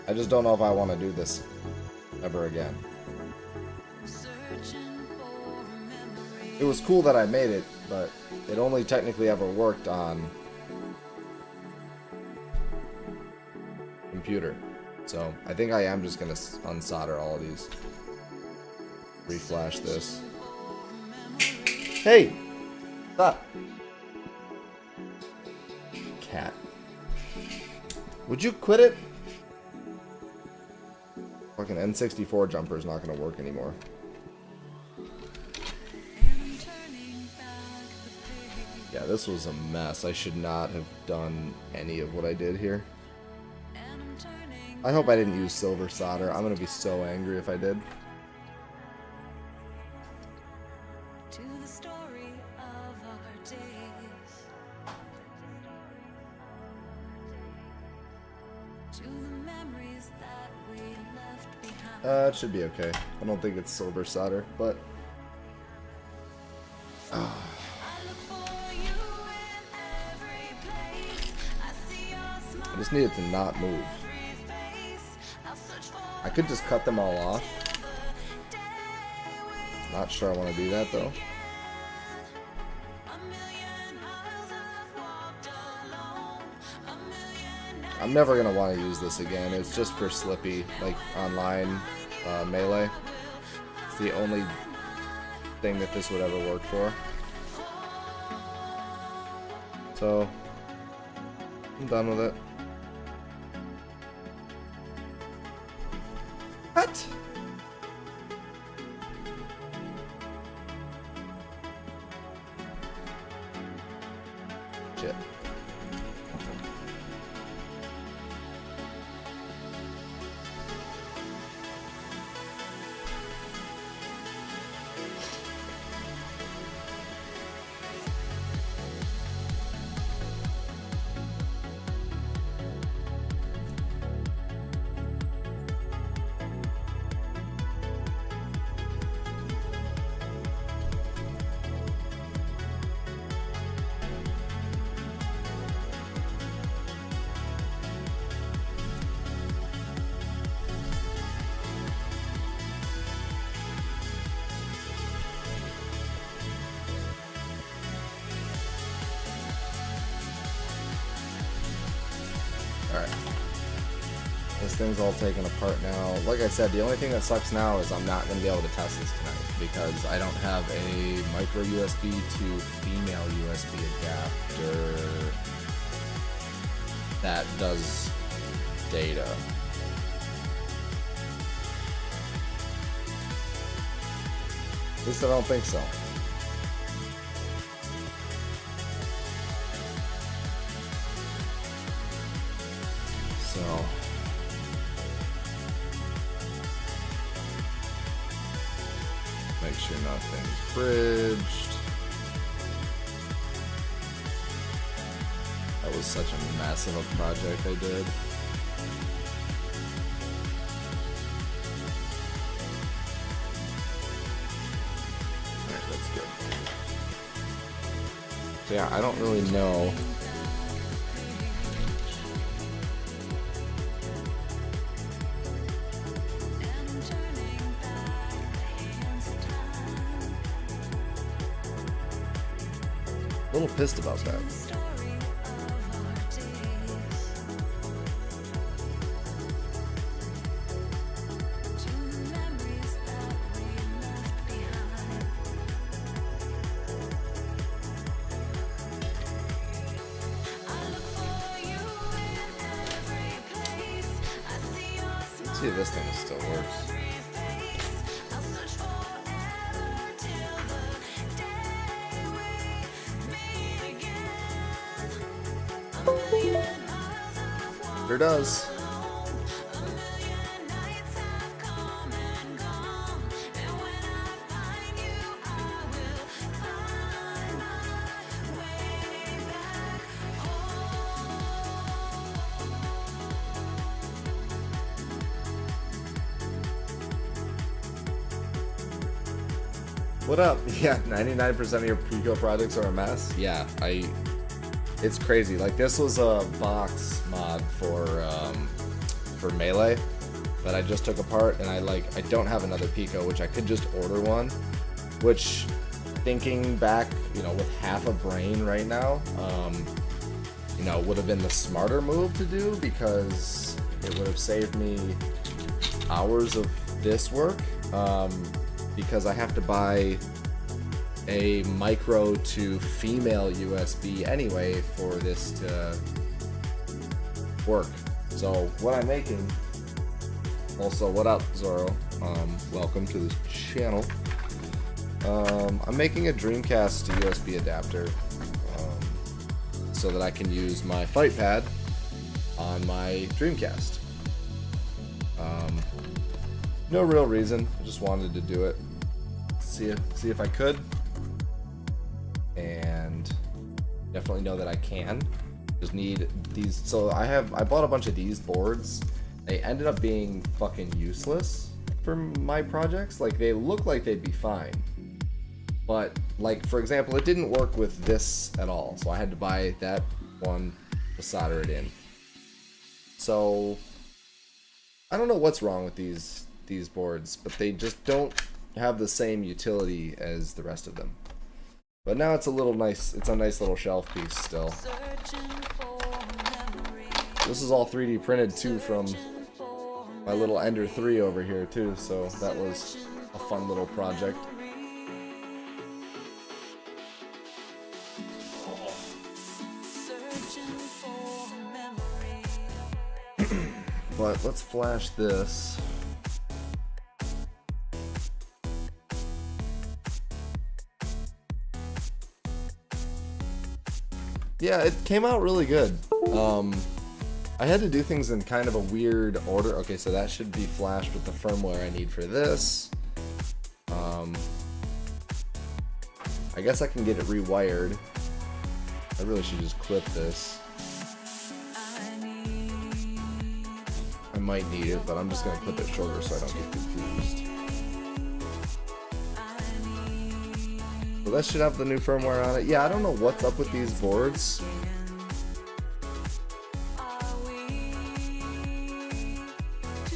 I just don't know if I want to do this ever again. It was cool that I made it, but it only technically ever worked on computer. So I think I am just going to unsolder all of these. Reflash this. Hey! Stop! Cat. Would you quit it? Fucking N64 jumper is not going to work anymore. Yeah, this was a mess. I should not have done any of what I did here. I hope I didn't use silver solder. I'm going to be so angry if I did. It should be okay. I don't think it's silver solder, but I just need it to not move. I could just cut them all off. Not sure I want to do that though. I'm never gonna want to use this again. It's just for Slippy, like online melee. It's the only thing that this would ever work for. So I'm done with it. What? Shit. Alright. This thing's all taken apart now. Like I said, the only thing that sucks now is I'm not going to be able to test this tonight because I don't have a micro USB to female USB adapter that does data. At least I don't think so. So make sure nothing's bridged. That was such a mess of a project I did. Alright, that's good. So yeah, I don't really know. A little pissed about that. Let's see if this thing still works. Sure does. What up? Yeah, 99% of your Pico projects are a mess. Yeah, it's crazy. Like this was a box mod for Melee that I just took apart, and I don't have another Pico, which I could just order one. Which, thinking back, you know, with half a brain right now, you know, would have been the smarter move to do, because it would have saved me hours of this work. Because I have to buy a micro to female USB anyway for this to work. So what I'm making, also what up Zoro, welcome to this channel. I'm making a Dreamcast to USB adapter so that I can use my fight pad on my Dreamcast. No real reason, I just wanted to do it. See if I could, and definitely know that I can. Just need these. So I bought a bunch of these boards. They ended up being fucking useless for my projects. Like, they look like they'd be fine, but like, for example, it didn't work with this at all, so I had to buy that one to solder it in. So I don't know what's wrong with these boards, but they just don't have the same utility as the rest of them. But now it's a nice little shelf piece still. This is all 3D printed too from my little Ender 3 over here too, so that was a fun little project. But let's flash this. Yeah, it came out really good. I had to do things in kind of a weird order. Okay, so that should be flashed with the firmware I need for this. I guess I can get it rewired. I really should just clip this. I might need it, but I'm just gonna clip it shorter so I don't get confused. So that should have the new firmware on it. Yeah, I don't know what's up with these boards.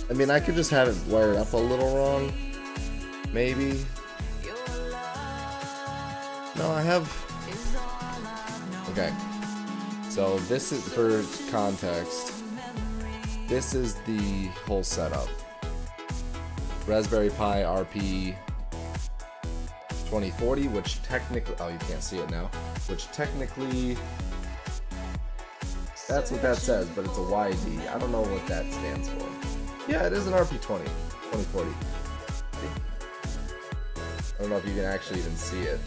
I mean, I could just have it wired up a little wrong, maybe. No, I have... Okay. So this is, for context, this is the whole setup. Raspberry Pi RP 2040, which technically, oh, you can't see it now, which technically, that's what that says, but it's a YD. I don't know what that stands for. Yeah, it is an RP20, 2040. I don't know if you can actually even see it.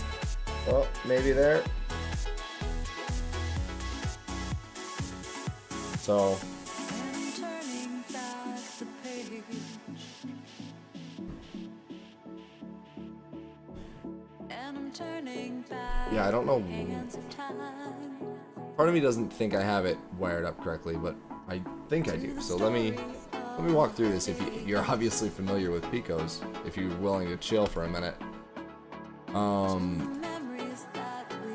Oh, maybe there. So, yeah, I don't know. Part of me doesn't think I have it wired up correctly, but I think I do. So let me walk through this. If you're obviously familiar with Picos, if you're willing to chill for a minute.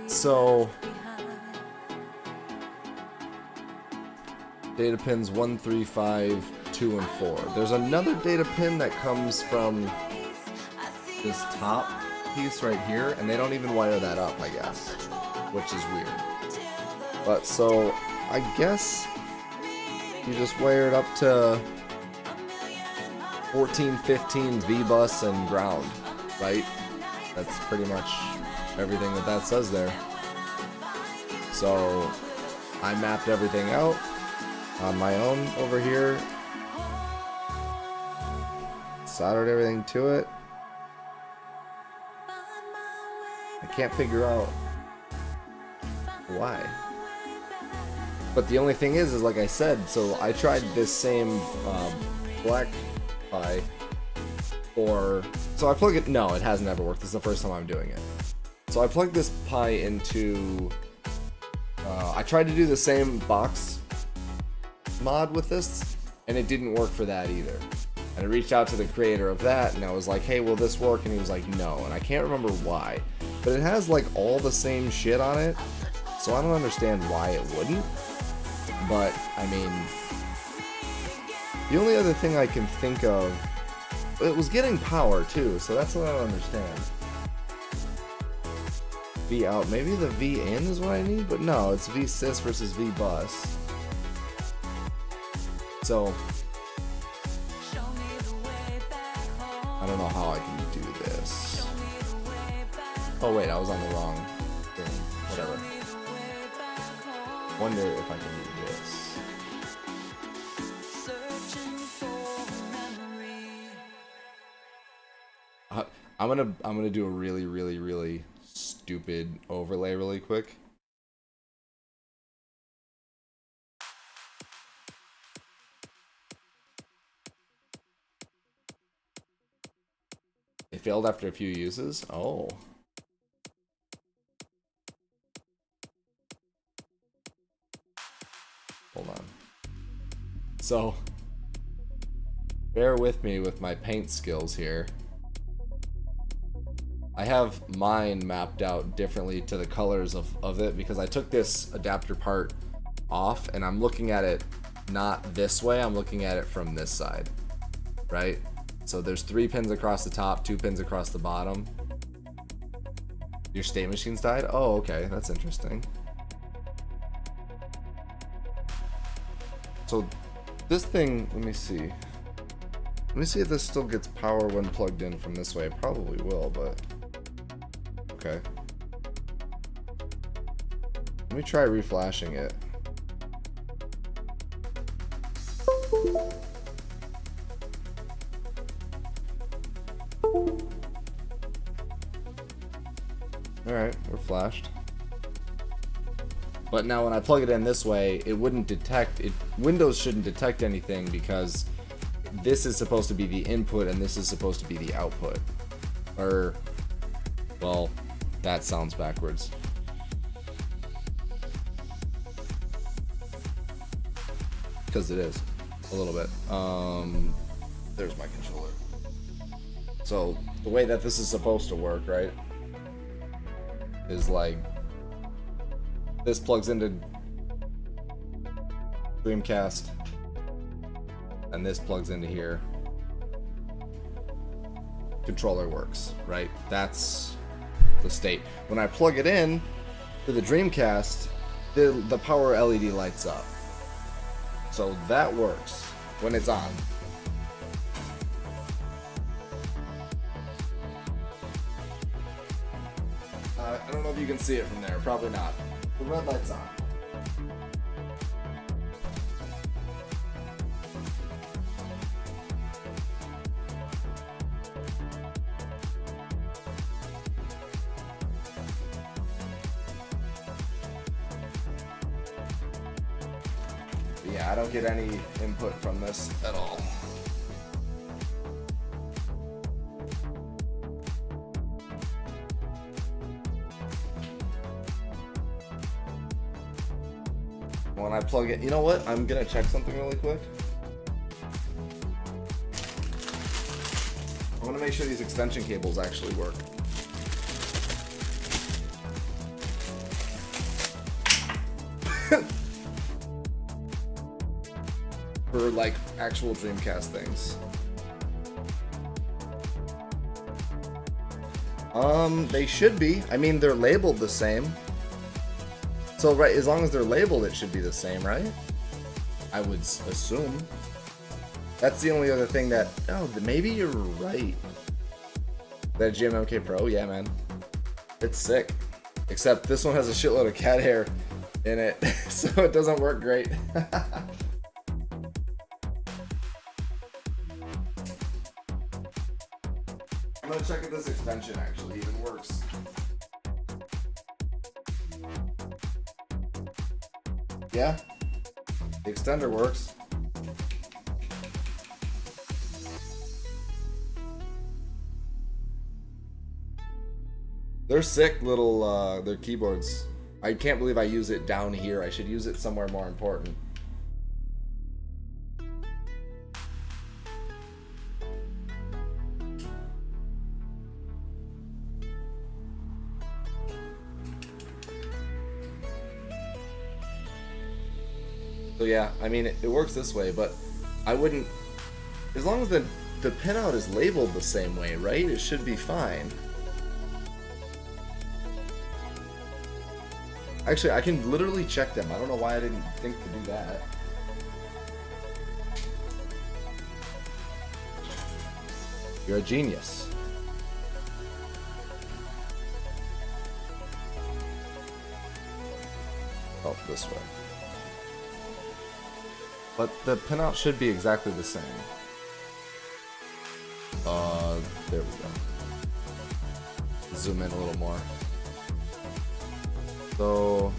So data pins 1, 3, 5, 2, and 4. There's another data pin that comes from this top piece right here, and they don't even wire that up, I guess, which is weird. But so I guess you just wire it up to 14, 15 V-bus and ground, right? That's pretty much everything that says there. So I mapped everything out on my own over here, soldered everything to it. I can't figure out why. But the only thing is like I said, so I tried this same black Pi for, so I plug it, no, it has never worked. This is the first time I'm doing it. So I plugged this Pi into, I tried to do the same box mod with this, and it didn't work for that either. And I reached out to the creator of that, and I was like, hey, will this work? And he was like, no. And I can't remember why. But it has like all the same shit on it, so I don't understand why it wouldn't. But, I mean, the only other thing I can think of, it was getting power too, so that's what I don't understand. V out, maybe the V in is what I need, but no, it's V sys versus V bus. So, I don't know how I can do this. Oh wait, I was on the wrong thing. Whatever. Wonder if I can do this. I'm gonna do a really stupid overlay really quick. It failed after a few uses. Oh. Hold on. So, bear with me with my paint skills here. I have mine mapped out differently to the colors of it because I took this adapter part off and I'm looking at it not this way, I'm looking at it from this side, right? So there's 3 pins across the top, 2 pins across the bottom. Your state machines died? Oh, okay, that's interesting. So this thing, let me see. Let me see if this still gets power when plugged in from this way. It probably will, but okay. Let me try reflashing it. Alright, we're flashed. But now when I plug it in this way, it wouldn't detect it. Windows shouldn't detect anything because this is supposed to be the input and this is supposed to be the output. Or, well, that sounds backwards. Because it is a little bit. There's my controller. So the way that this is supposed to work, right, is like this plugs into Dreamcast and this plugs into here. Controller works, right? That's the state. When I plug it in to the Dreamcast, the power LED lights up. So that works when it's on. I don't know if you can see it from there, probably not. The red light's on. Yeah, I don't get any input from this at all. When I plug it, you know what? I'm gonna check something really quick. I want to make sure these extension cables actually work. For like actual Dreamcast things. They should be. I mean, they're labeled the same. So, right, as long as they're labeled, it should be the same, right? I would assume. That's the only other thing that... Oh, maybe you're right. That GMMK Pro? Yeah, man. It's sick. Except this one has a shitload of cat hair in it, so it doesn't work great. I'm gonna check if this extension actually even works. Yeah, the extender works. They're sick little, their keyboards. I can't believe I use it down here. I should use it somewhere more important. So yeah, I mean, it works this way, but I wouldn't, as long as the pinout is labeled the same way, right? It should be fine. Actually, I can literally check them. I don't know why I didn't think to do that. You're a genius. Oh, this way. But the pinout should be exactly the same. There we go. Zoom in a little more. So,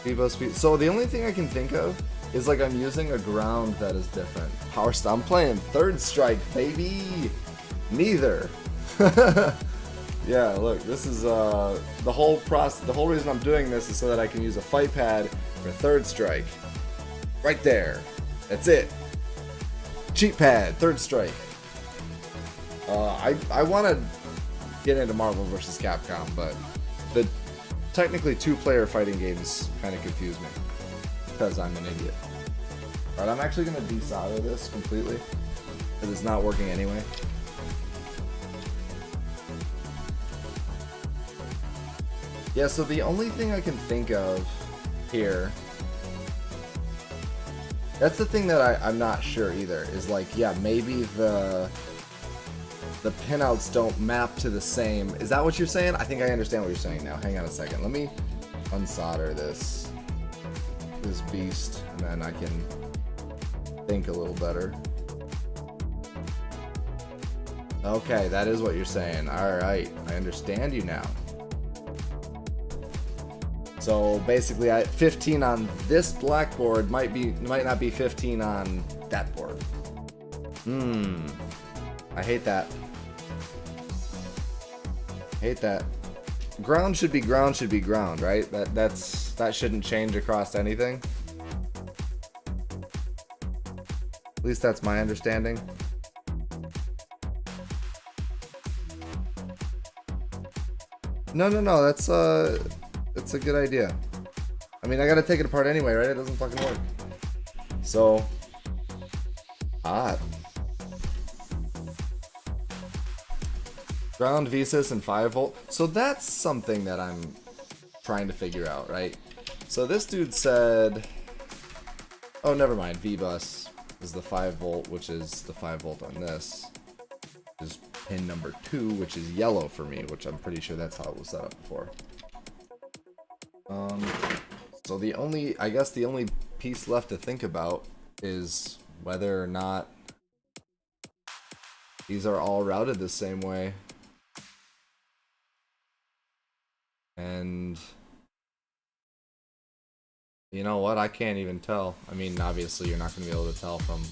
Phob speed. So the only thing I can think of is like I'm using a ground that is different. Power style. I'm playing Third Strike, baby. Neither. Yeah, look, this is the whole process. The whole reason I'm doing this is so that I can use a fight pad for Third Strike. Right there. That's it. Cheat pad, Third Strike. I want to get into Marvel vs. Capcom, but the technically two-player fighting games kind of confuse me because I'm an idiot. Alright, I'm actually going to desolder this completely because it's not working anyway. Yeah, so the only thing I can think of here, that's the thing that I'm not sure either, is like, yeah, maybe the pinouts don't map to the same. Is that what you're saying? I think I understand what you're saying now. Hang on a second. Let me unsolder this beast, and then I can think a little better. Okay, that is what you're saying. Alright, I understand you now. So basically, 15 on this blackboard might not be 15 on that board. I hate that. Hate that. Ground should be ground, right? That shouldn't change across anything. At least that's my understanding. No, that's a good idea. I mean, I gotta take it apart anyway, right? It doesn't fucking work. So, hot. Ground VSys and 5 volt. So that's something that I'm trying to figure out, right? So this dude said, oh, never mind. V-bus is the 5 volt, which is the 5 volt on this. Is pin number 2, which is yellow for me, which I'm pretty sure that's how it was set up before. So I guess the only piece left to think about is whether or not these are all routed the same way. And you know what? I can't even tell. I mean, obviously you're not going to be able to tell from...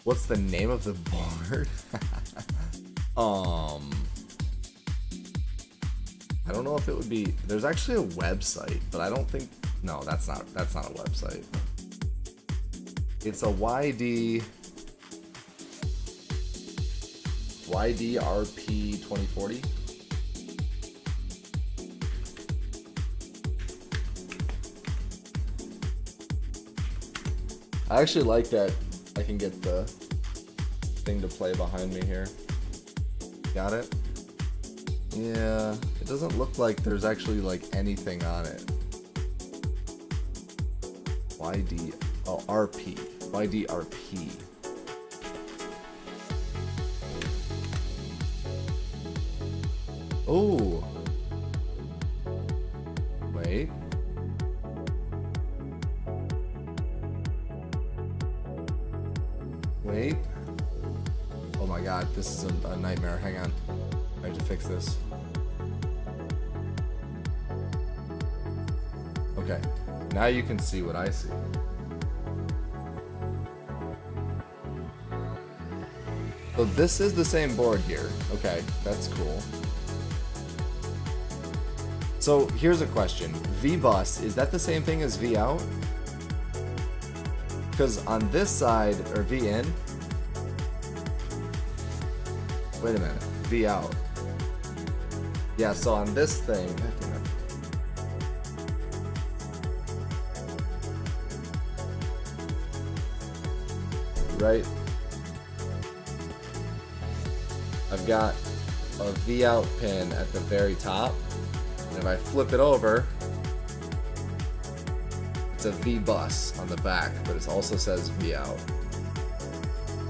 What's the name of the board? I don't know if it would be... There's actually a website, but I don't think... No, that's not a website. It's a YDRP 2040. I actually like that I can get the thing to play behind me here. Got it? Yeah, it doesn't look like there's actually like anything on it. YDRP. Oh. Wait. Wait. Oh my god, this is a nightmare. Hang on. I have to fix this. Okay. Now you can see what I see. So this is the same board here. Okay, that's cool. So here's a question. V-bus, is that the same thing as V-out? Because on this side, or V-in, Wait a minute. V out. Yeah, so on this thing... Right? I've got a V out pin at the very top. And if I flip it over, it's a V bus on the back, but it also says V out.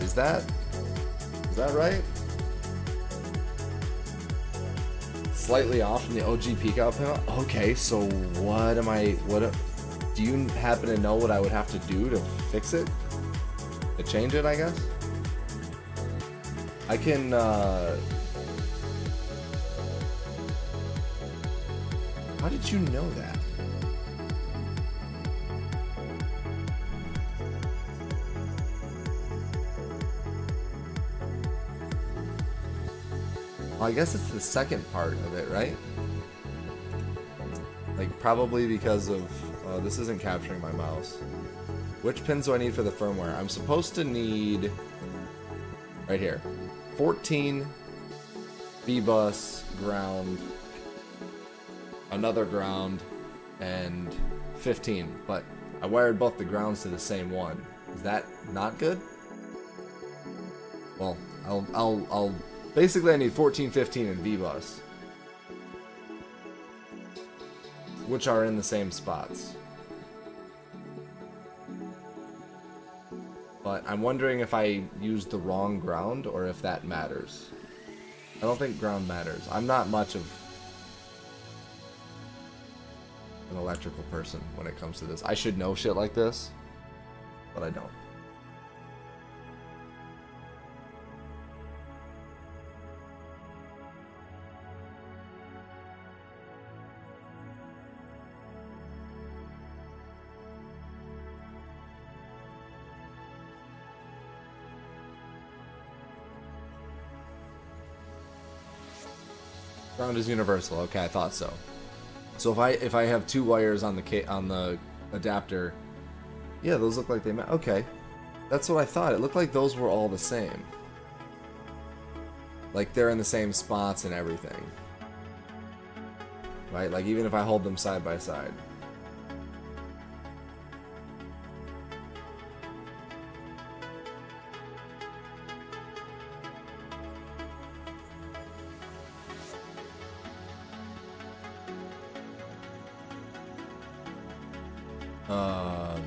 Is that right? Slightly off from the OG peak out panel. Okay, so do you happen to know what I would have to do to fix it? To change it, I guess? I can, how did you know that? Well, I guess it's the second part of it, right? Like, probably because of... this isn't capturing my mouse. Which pins do I need for the firmware? I'm supposed to need... Right here. 14 B-bus, ground, another ground, and 15. But I wired both the grounds to the same one. Is that not good? Well, I'll basically I need 14, 15, and V-bus, which are in the same spots. But I'm wondering if I used the wrong ground or if that matters. I don't think ground matters. I'm not much of an electrical person when it comes to this. I should know shit like this, but I don't. Ground is universal. Okay, I thought so. So if I have two wires on the adapter, yeah, those look like they match. Okay, that's what I thought. It looked like those were all the same. Like they're in the same spots and everything. Right? Like even if I hold them side by side.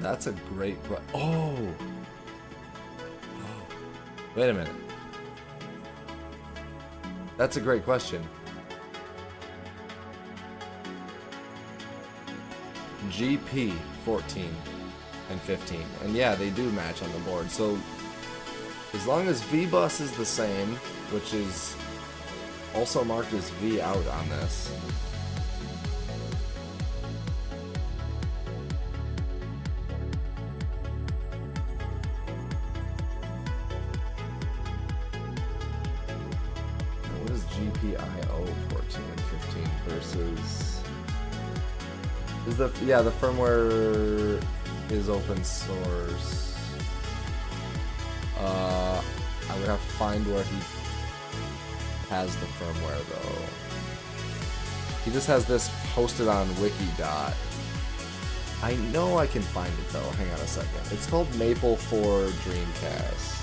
That's a great question. Oh! Wait a minute. That's a great question. GP 14 and 15. And yeah, they do match on the board. So as long as V-bus is the same, which is also marked as V out on this. GPIO 14 and 15 versus the firmware is open source. I would have to find where he has the firmware though. He just has this posted on Wikidot. I know I can find it though. Hang on a second. It's called Maple for Dreamcast.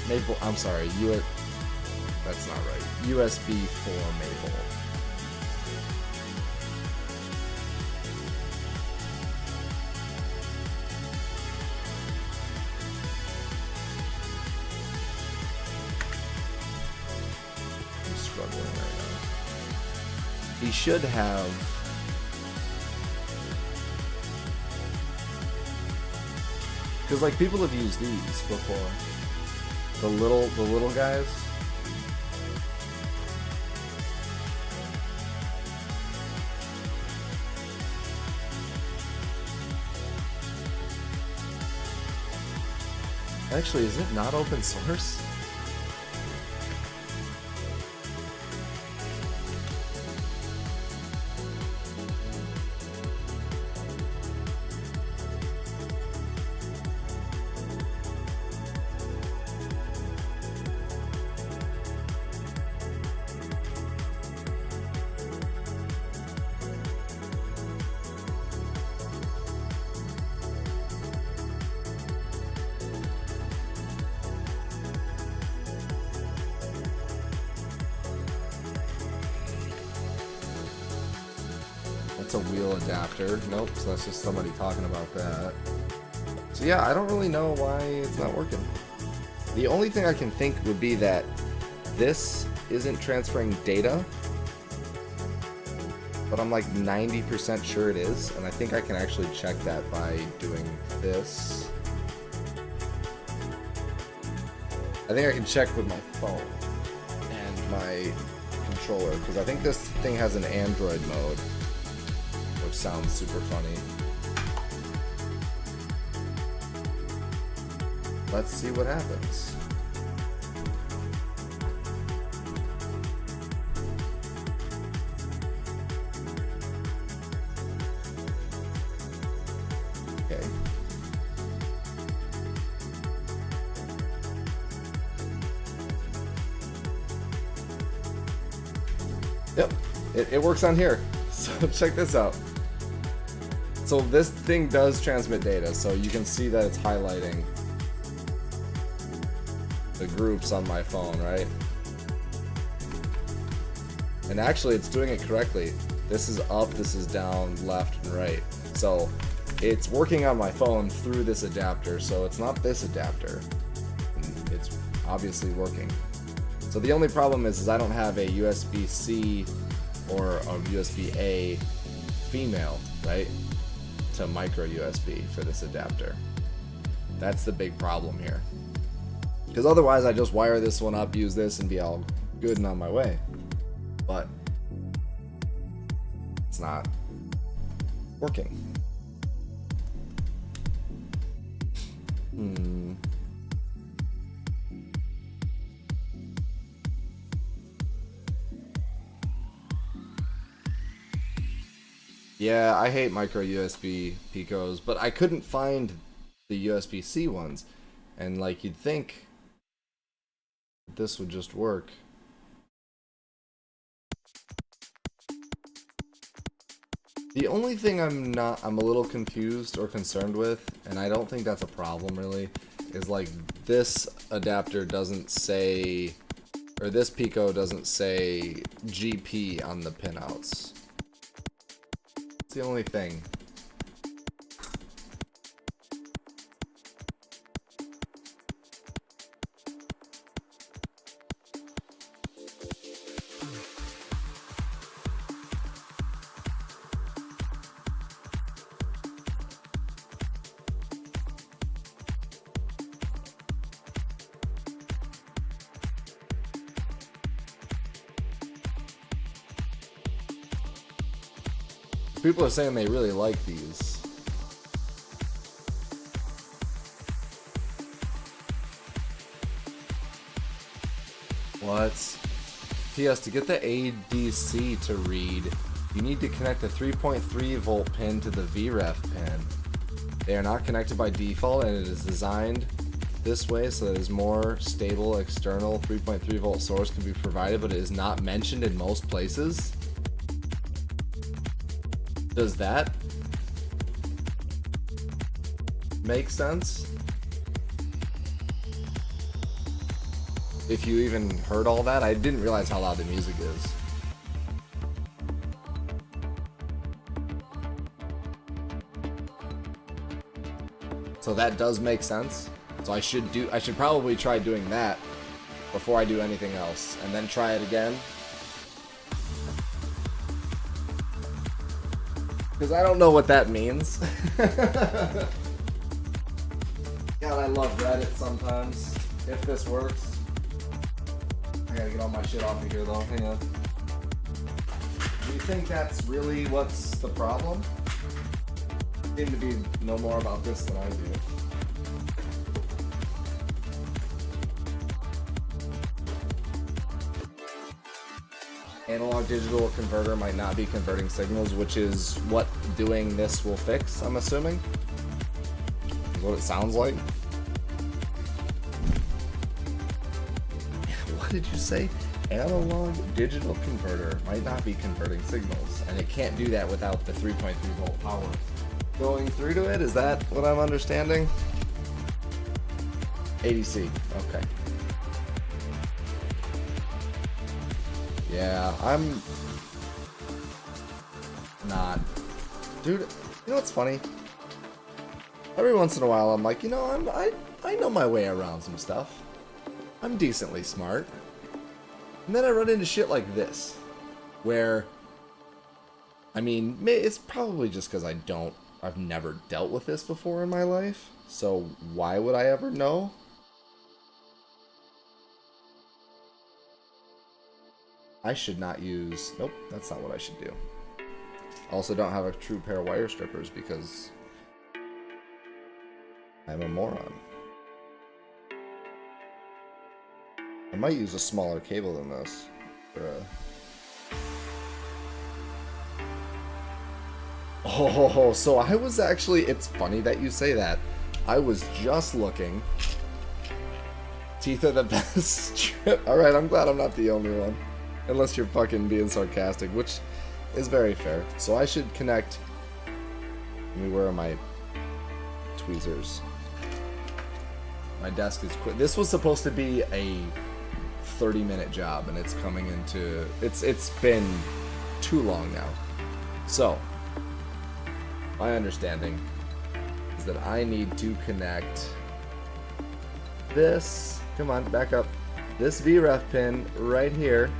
Maple, I'm sorry, that's not right. USB for Maple. I'm struggling right now. He should have... Because like people have used these before. The little guys. Actually, is it not open source? it's a wheel adapter. Nope, so that's just somebody talking about that. So yeah, I don't really know why it's not working. The only thing I can think would be that this isn't transferring data, but I'm like 90% sure it is, and I think I can actually check that by doing this. I think I can check with my phone and my controller, because I think this thing has an Android mode, which sounds super funny. Let's see what happens. Okay. Yep, it works on here. So check this out. So this thing does transmit data, so you can see that it's highlighting the groups on my phone, right? And actually it's doing it correctly. This is up, this is down, left and right. So it's working on my phone through this adapter, so it's not this adapter. And it's obviously working. So the only problem is I don't have a USB-C or a USB-A female, right? To micro USB for this adapter. That's the big problem here. Because otherwise I just wire this one up, use this, and be all good and on my way. But it's not working. Yeah, I hate micro USB Picos, but I couldn't find the USB-C ones. And like you'd think this would just work. The only thing I'm a little confused or concerned with, and I don't think that's a problem really, is like this adapter doesn't say, or this Pico doesn't say GP on the pinouts. It's the only thing. People are saying they really like these. What? P.S. To get the ADC to read, you need to connect a 3.3 volt pin to the VREF pin. They are not connected by default, and it is designed this way so that it is more stable. External 3.3 volt source can be provided, but it is not mentioned in most places. Does that make sense? If you even heard all that, I didn't realize how loud the music is. So that does make sense. So I should probably try doing that before I do anything else, and then try it again. Because I don't know what that means. God, I love Reddit sometimes. If this works. I gotta get all my shit off of here though. Hang on. Do you think that's really what's the problem? You seem to be know more about this than I do. Analog digital converter might not be converting signals, which is what doing this will fix, I'm assuming. Is what it sounds like. What did you say? Analog digital converter might not be converting signals, and it can't do that without the 3.3 volt power going through to it. Is that what I'm understanding? ADC, okay. Yeah, I'm not Dude, you know what's funny? Every once in a while, I'm like, you know, I know my way around some stuff. I'm decently smart. And then I run into shit like this, where, I mean, it's probably just because I've never dealt with this before in my life. So why would I ever know? I should not use... Nope, that's not what I should do. I also don't have a true pair of wire strippers because I'm a moron. I might use a smaller cable than this. Oh, so I was actually... It's funny that you say that. I was just looking. Teeth are the best strip. Alright, I'm glad I'm not the only one. Unless you're fucking being sarcastic, which is very fair. So I should connect... Where are my tweezers? My desk is quit. This was supposed to be a 30-minute job, and it's coming into... It's been too long now. So, my understanding is that I need to connect this... Come on, back up. This VREF pin right here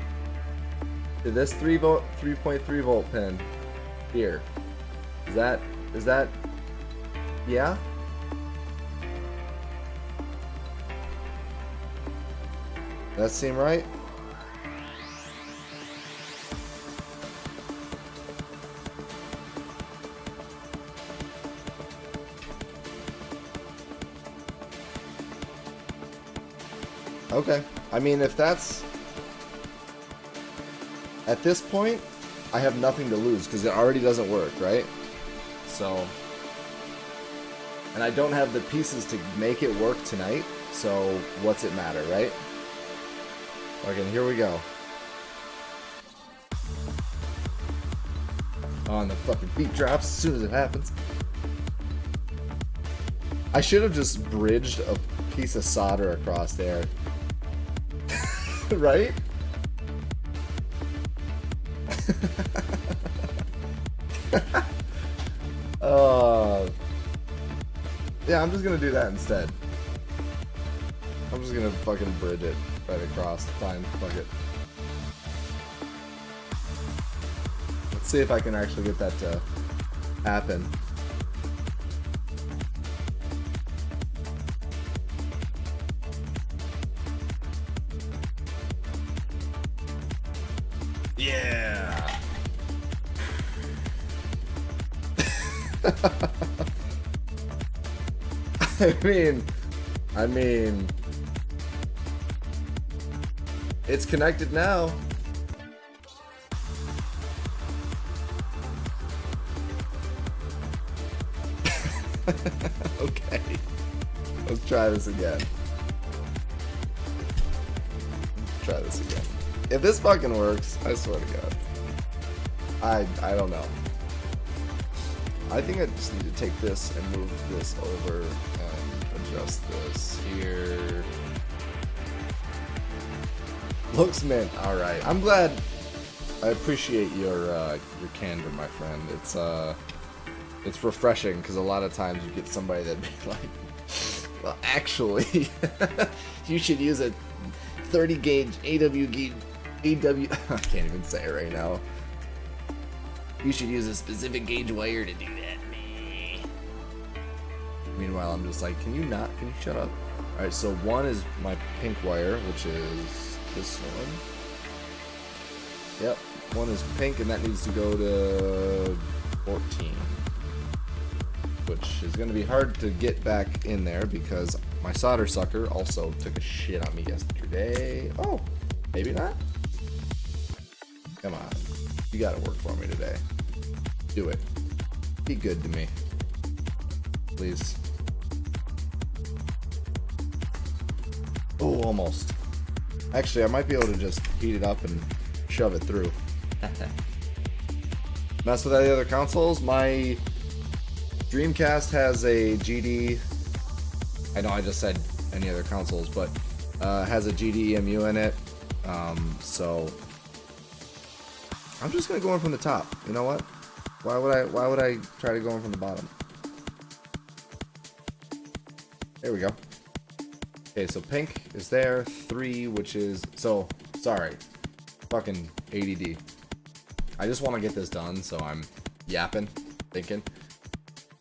to this 3.3 volt pin here. Is that yeah? That seem right? Okay. I mean, if that's... At this point, I have nothing to lose because it already doesn't work, right? So... And I don't have the pieces to make it work tonight, so what's it matter, right? Okay, here we go. Oh, and the fucking beat drops as soon as it happens. I should have just bridged a piece of solder across there. Right? Yeah, I'm just gonna do that instead. I'm just gonna fucking bridge it right across. Fine, fuck it. Let's see if I can actually get that to happen. Yeah. I mean, it's connected now. Okay, let's try this again. Try this again. If this fucking works, I swear to God. I don't know. I think I just need to take this and move this over and adjust this here. Looks mint. All right. I'm glad. I appreciate your candor, my friend. It's refreshing because a lot of times you get somebody that'd be like, well, actually, you should use a 30 gauge AW gauge. I can't even say it right now. You should use a specific gauge wire to do that. Meanwhile, I'm just like, can you shut up? Alright, so one is my pink wire, which is this one. Yep, one is pink, and that needs to go to 14. Which is going to be hard to get back in there because my solder sucker also took a shit on me yesterday. Oh, maybe not? Come on. You gotta work for me today. Do it. Be good to me. Please. Oh, almost. Actually, I might be able to just heat it up and shove it through. Mess with any other consoles? My Dreamcast has a GD... I know I just said any other consoles, but has a GD-EMU in it. So... I'm just going to go in from the top. You know what? Why would I try to go in from the bottom? There we go. Okay, so pink is there. 3, which is... So, sorry. Fucking ADD. I just want to get this done, so I'm yapping, thinking.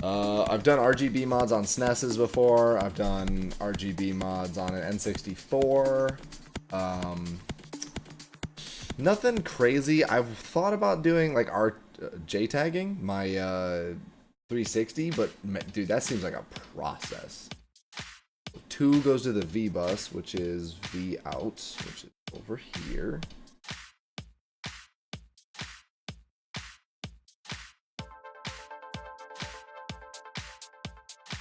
I've done RGB mods on SNESs before. I've done RGB mods on an N64. Nothing crazy. I've thought about doing like JTagging my 360, but dude, that seems like a process. 2 goes to the V bus, which is V out, which is over here.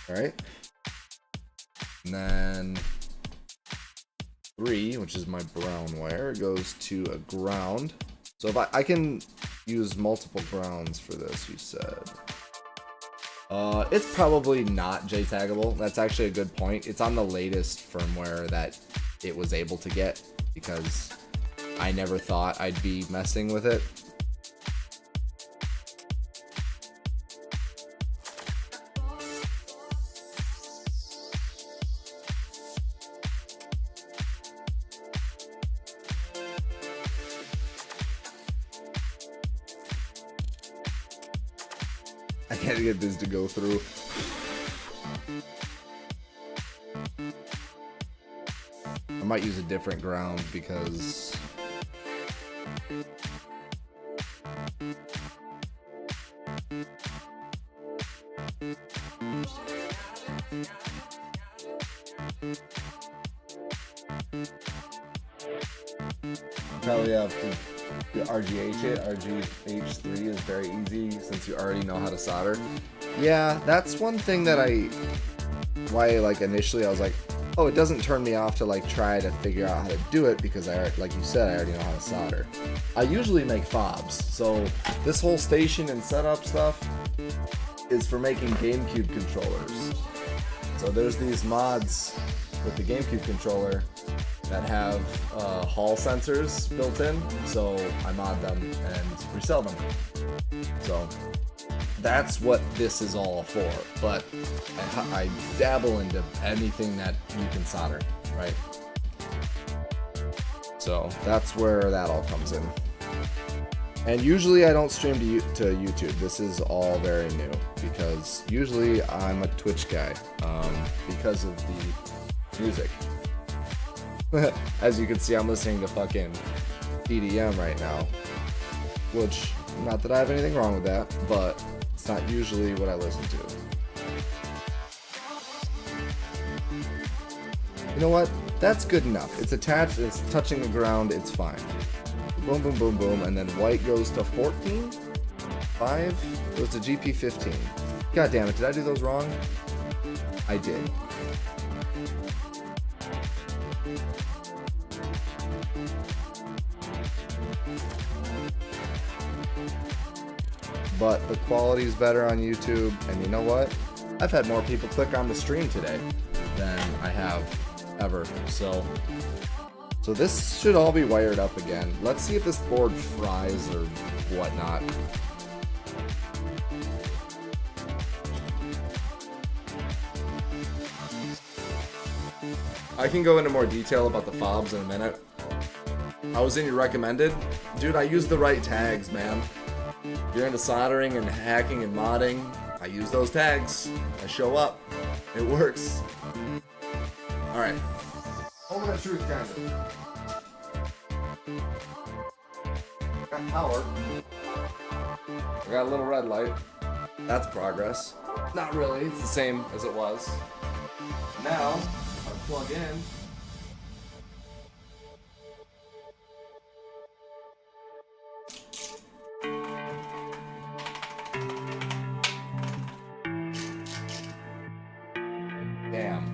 All right. And then 3, which is my brown wire, goes to a ground. So if I can use multiple grounds for this, you said. It's probably not JTaggable. That's actually a good point. It's on the latest firmware that it was able to get because I never thought I'd be messing with it. I can't get this to go through. I might use a different ground because probably have to RGH it. RGH3 is very easy since you already know how to solder. Yeah, that's one thing that why like initially I was like, oh, it doesn't turn me off to like try to figure out how to do it because like you said, I already know how to solder. I usually make fobs, so this whole station and setup stuff is for making GameCube controllers. So there's these mods with the GameCube controller that have Hall sensors built in, so I mod them and resell them. So that's what this is all for, but I dabble into anything that you can solder, right? So that's where that all comes in. And usually I don't stream to YouTube. This is all very new because usually I'm a Twitch guy because of the music. As you can see, I'm listening to fucking EDM right now, which, not that I have anything wrong with that, but it's not usually what I listen to. You know what? That's good enough. It's attached, it's touching the ground, it's fine. Boom, boom, boom, boom, and then white goes to 14, 5 goes to GP 15. God damn it, did I do those wrong? I did. But the quality is better on YouTube, and you know what? I've had more people click on the stream today than I have ever. So this should all be wired up again. Let's see if this board fries or whatnot. I can go into more detail about the fobs in a minute. I was in your recommended. Dude, I used the right tags, man. If you're into soldering and hacking and modding, I use those tags. I show up. It works. Alright. Moment of truth, kind of. Got power. I got a little red light. That's progress. Not really. It's the same as it was. Now, I plug in. Damn.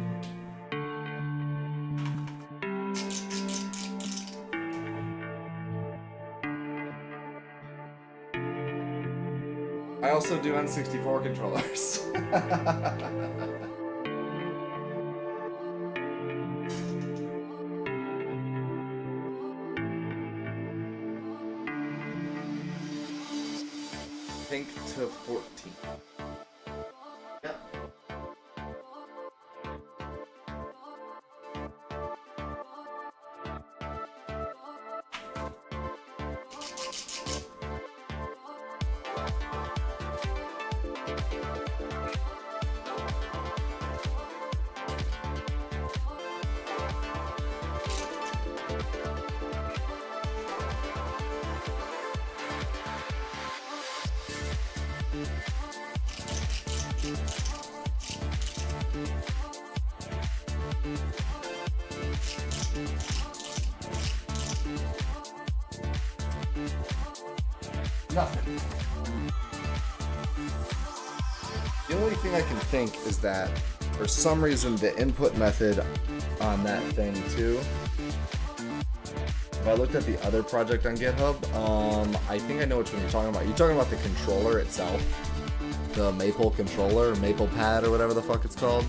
I also do N64 controllers. Pink to 14. Yep. Nothing. The only thing I can think is that for some reason the input method on that thing too. If I looked at the other project on GitHub, I think I know which one you're talking about. You're talking about the controller itself. The Maple controller, Maple pad, or whatever the fuck it's called.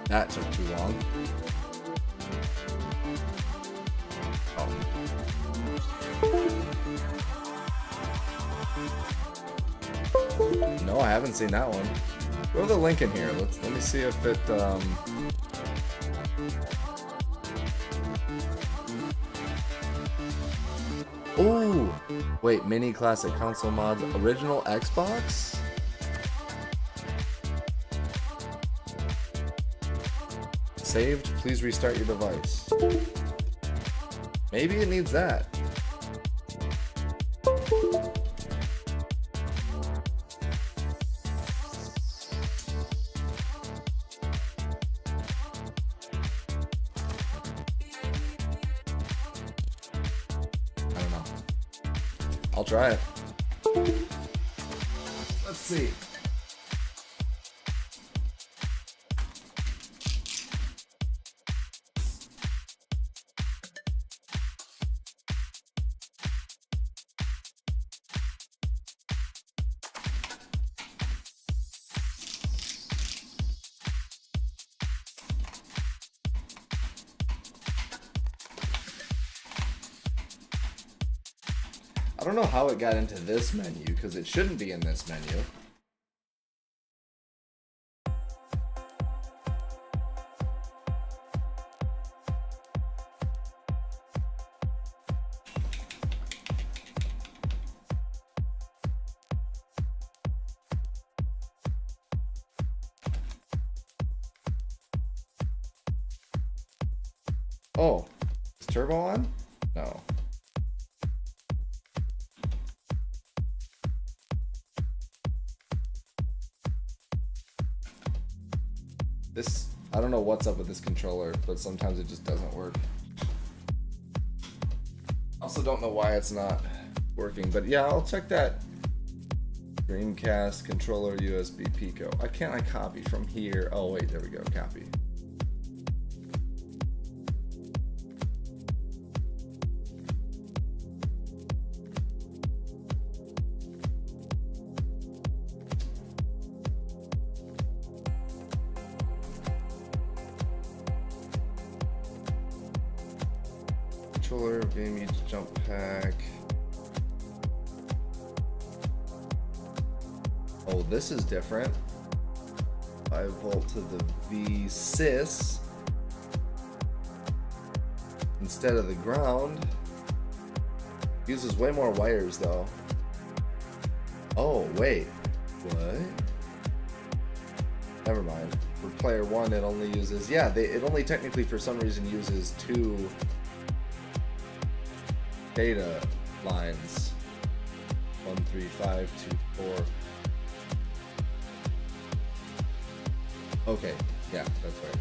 That took too long. Oh. No, I haven't seen that one. Throw the link in here. Let me see if it Ooh! Wait, mini classic console mods, original Xbox? Saved, please restart your device. Maybe it needs that. I'll try it. Let's see. I don't know how it got into this menu, because it shouldn't be in this menu. Oh, is turbo on? No. This, I don't know what's up with this controller, but sometimes it just doesn't work. Also don't know why it's not working, but yeah, I'll check that Dreamcast controller USB Pico. I copy from here? Oh wait, there we go, copy. Controller, game jump pack. Oh, this is different. 5 volt to the V-sys instead of the ground. Uses way more wires though. Oh, wait. What? Never mind. For player 1 it only uses, yeah, it only technically for some reason uses 2 data lines. 1, 3, 5, 2, 4. Okay, yeah, that's right.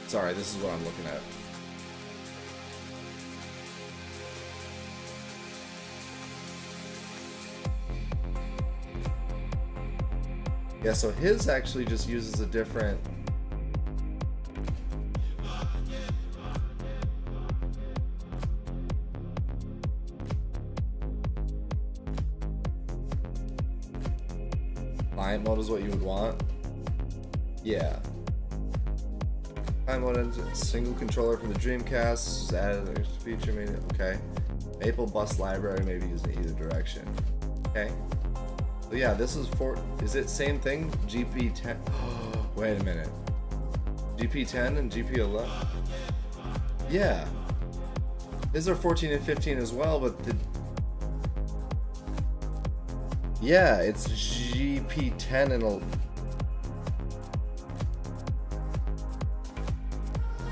Sorry, this is what I'm looking at. Yeah, so his actually just uses a different client mode is what you would want. Yeah. I'm on a single controller from the Dreamcast. Added a feature, maybe. Okay. Maple bus library, maybe used in either direction. Okay. So yeah, this is for. Is it same thing? GP10. Wait a minute. GP10 and GP11. Yeah. These are 14 and 15 as well, but the. Yeah, it's GP10 and.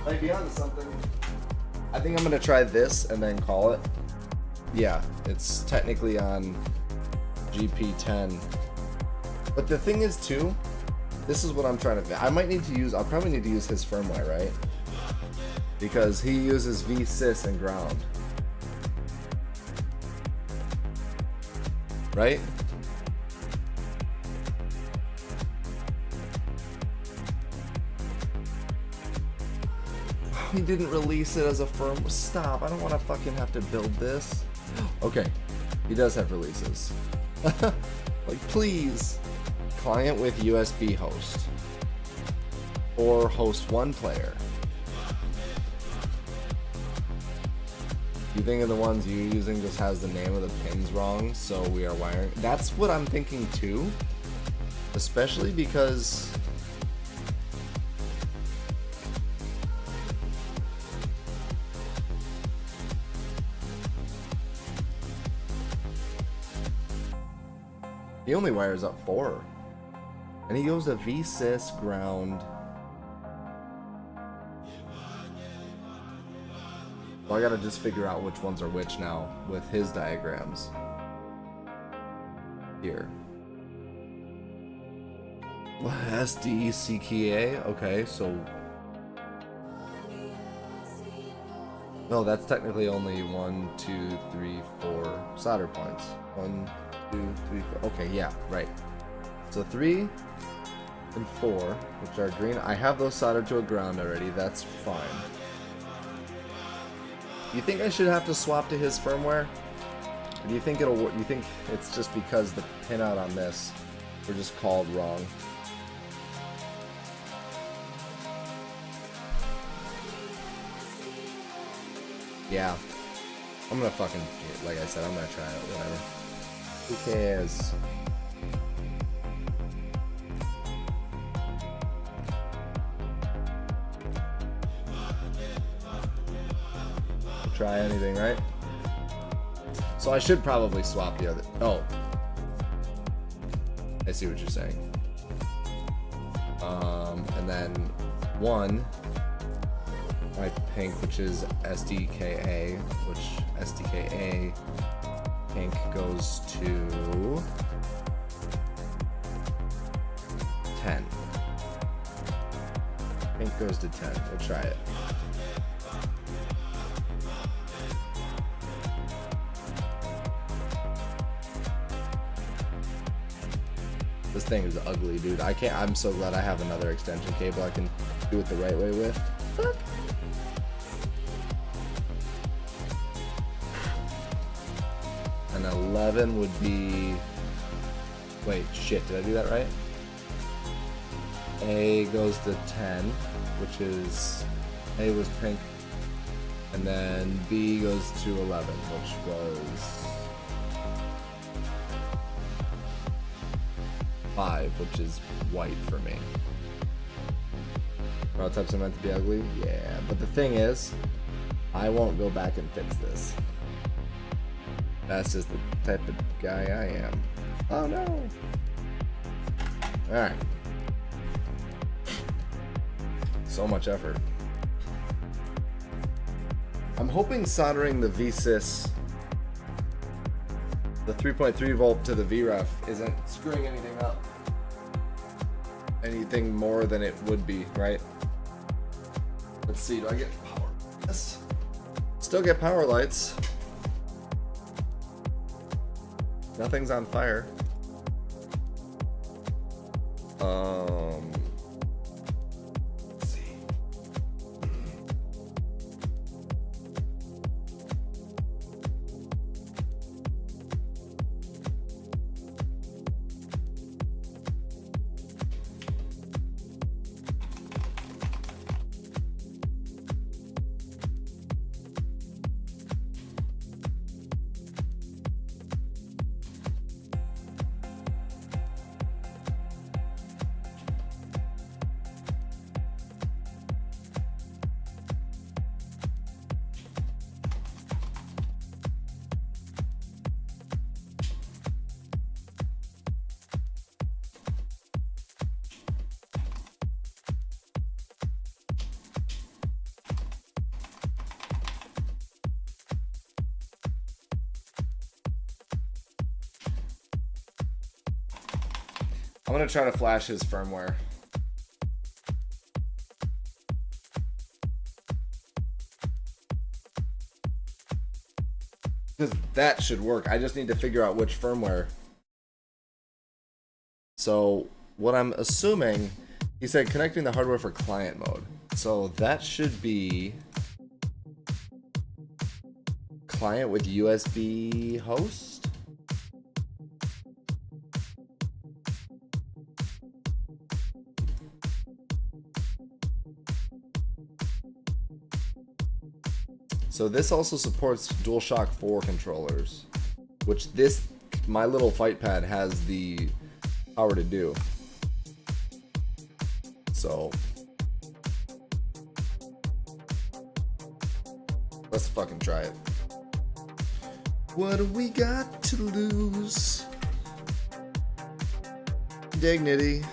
Might be onto something. I think I'm gonna try this and then call it. Yeah, it's technically on GP10. But the thing is too, this is what I'm trying to. I might need to use. I'll probably need to use his firmware, right? Because he uses vsys and ground. Right? He didn't release it as a firm. Stop. I don't want to fucking have to build this. Okay. He does have releases. Like, please. Client with USB host. Or host one player. You think of the ones you're using just has the name of the pins wrong, so we are wiring. That's what I'm thinking too. Especially because he only wires up 4. And he goes to vsys, ground. Well, I gotta just figure out which ones are which now with his diagrams. Here. SDCKA? Okay, so. No, that's technically only 1, 2, 3, 4 solder points. 1, 2, 3, 4. Okay, yeah, right. So 3 and 4, which are green. I have those soldered to a ground already. That's fine. You think I should have to swap to his firmware? Or do you think it'll work? You think it's just because the pinout on this were just called wrong? Yeah. I'm gonna fucking, like I said, I'm gonna try it, whatever. Who cares? Try anything, right? So I should probably swap the other. Oh. I see what you're saying. And then 1. My pink, which is SDKA, which SDKA pink goes to 10. Pink goes to 10. We'll try it. This thing is ugly, dude. I can't. I'm so glad I have another extension cable I can do it the right way with. Fuck. An 11 would be. Wait, shit. Did I do that right? A goes to 10, which is. A was pink. And then B goes to 11, which was 5, which is white for me. Raw types are meant to be ugly? Yeah, but the thing is, I won't go back and fix this. That's just the type of guy I am. Oh no! Alright. So much effort. I'm hoping soldering the vsys, the 3.3 volt to the VREF, isn't screwing anything up. Anything more than it would be, right? Let's see, do I get power? Yes. Still get power lights. Nothing's on fire. Let's see. I'm gonna try to flash his firmware. Because that should work. I just need to figure out which firmware. So what I'm assuming, he said connecting the hardware for client mode. So that should be client with USB host. So this also supports DualShock 4 controllers, which my little fight pad has the power to do. So let's fucking try it. What do we got to lose? Dignity.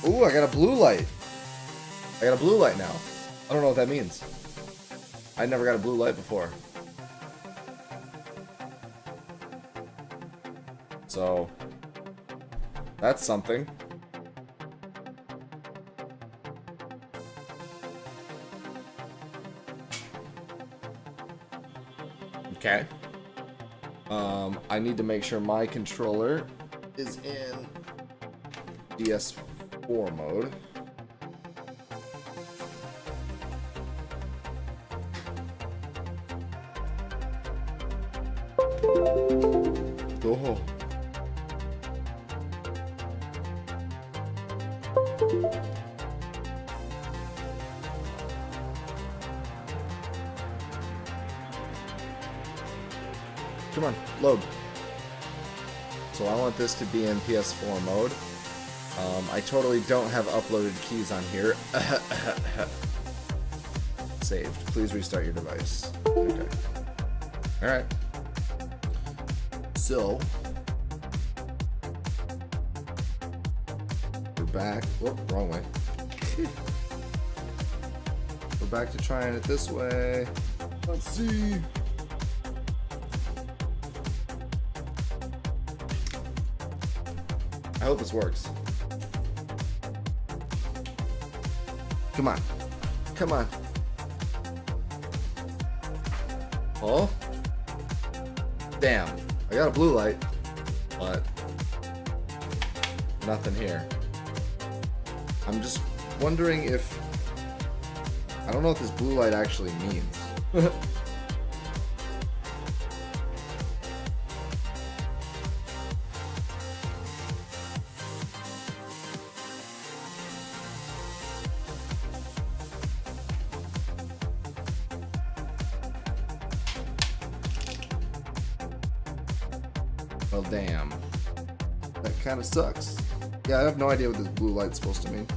Ooh, I got a blue light. I got a blue light now. I don't know what that means. I never got a blue light before. So, that's something. Okay. I need to make sure my controller is in PS4 mode. Oh. Come on, load. So I want this to be in PS4 mode. I totally don't have uploaded keys on here. Saved. Please restart your device. Okay. Alright. So, we're back. Whoop, wrong way. We're back to trying it this way. Let's see. I hope this works. Come on. Come on. Oh? Damn. I got a blue light, but nothing here. I'm just wondering if... I don't know what this blue light actually means. Well, damn. That kind of sucks. Yeah, I have no idea what this blue light's supposed to mean.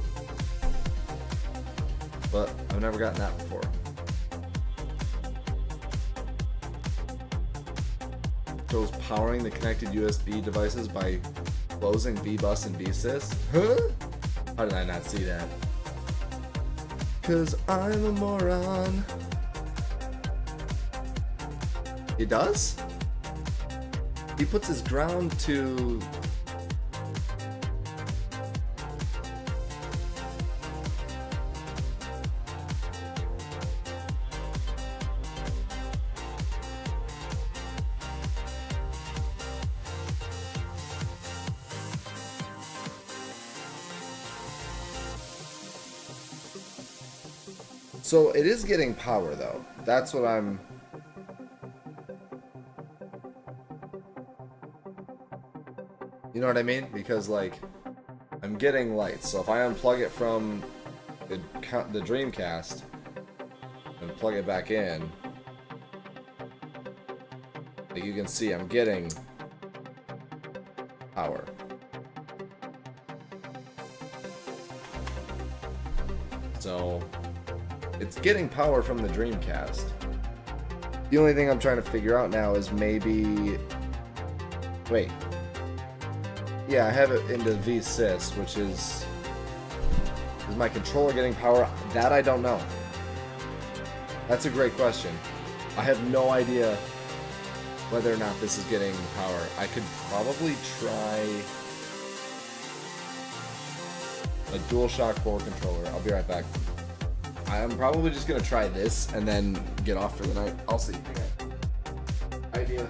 But I've never gotten that before. Shows powering the connected USB devices by closing VBus and VSys. Huh? How did I not see that? 'Cause I'm a moron. It does? He puts his ground to... So it is getting power though. That's what I'm... You know what I mean? Because like, I'm getting lights. So if I unplug it from the Dreamcast and plug it back in, like you can see, I'm getting power. So it's getting power from the Dreamcast. The only thing I'm trying to figure out now is maybe... Wait. Yeah, I have it into VSys, which is my controller getting power? That I don't know. That's a great question. I have no idea whether or not this is getting power. I could probably try a DualShock 4 controller. I'll be right back. I'm probably just gonna try this and then get off for the night. I'll see. Okay. Idea.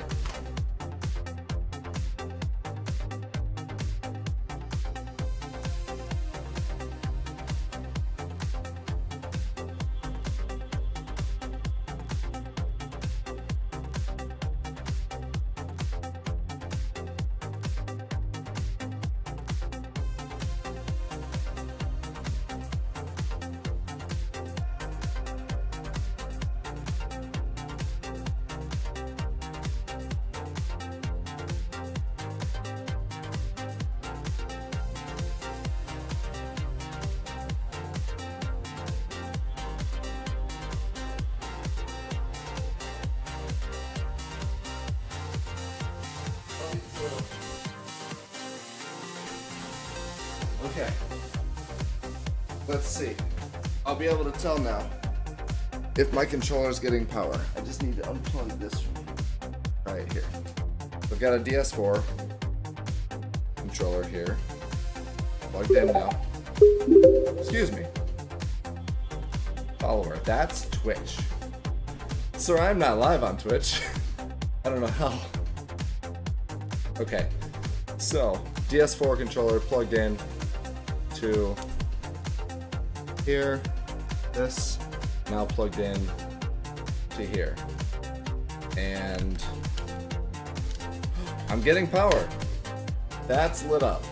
Okay. Let's see. I'll be able to tell now if my controller is getting power. I just need to unplug this from right here. I've got a DS4 controller here. Plugged in now. Excuse me. Follower. That's Twitch. Sir, I'm not live on Twitch. I don't know how. Okay. So, DS4 controller plugged in to here, this, now plugged in to here. And I'm getting power. That's lit up.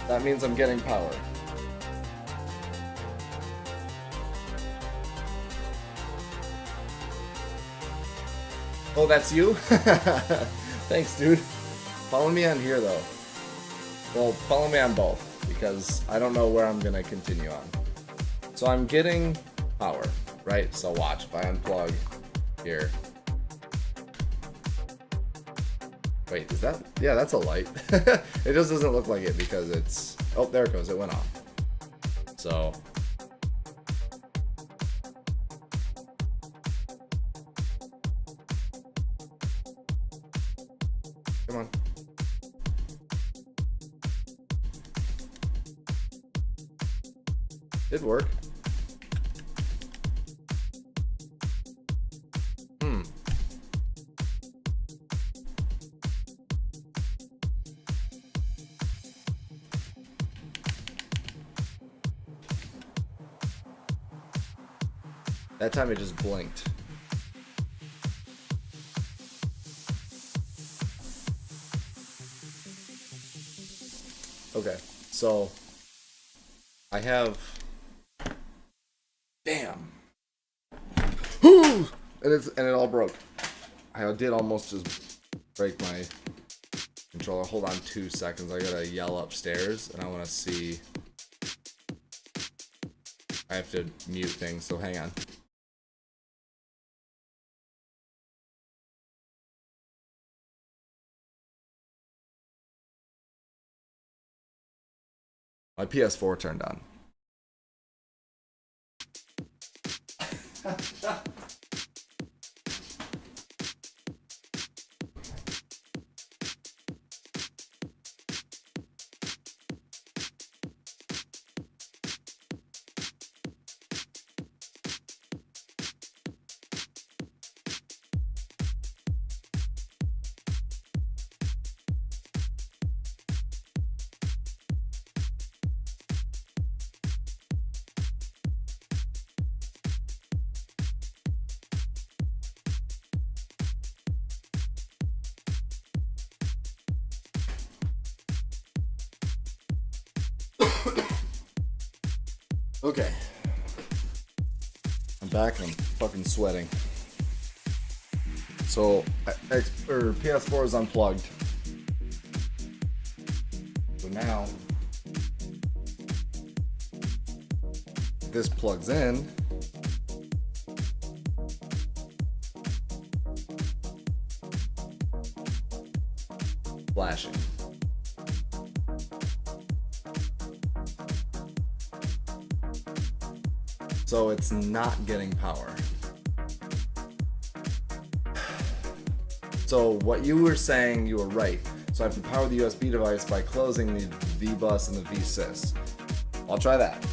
That means I'm getting power. Oh, that's you? Thanks, dude. Follow me on here, though. Well, follow me on both, because I don't know where I'm going to continue on. So I'm getting power, right? So watch, if I unplug here. Wait, is that? Yeah, that's a light. It just doesn't look like it because it's... Oh, there it goes. It went off. So... Come on. Did work. That time it just blinked. Okay, so I have... Damn. And it all broke. I did almost just break my controller. Hold on 2 seconds. I gotta yell upstairs and I wanna see. I have to mute things, so hang on. My PS4 turned on. Okay. I'm back and I'm fucking sweating. So, PS4 is unplugged. So now, this plugs in. Flashing. So it's not getting power. So what you were saying, you were right. So I have to power the USB device by closing the VBus and the VSys. I'll try that.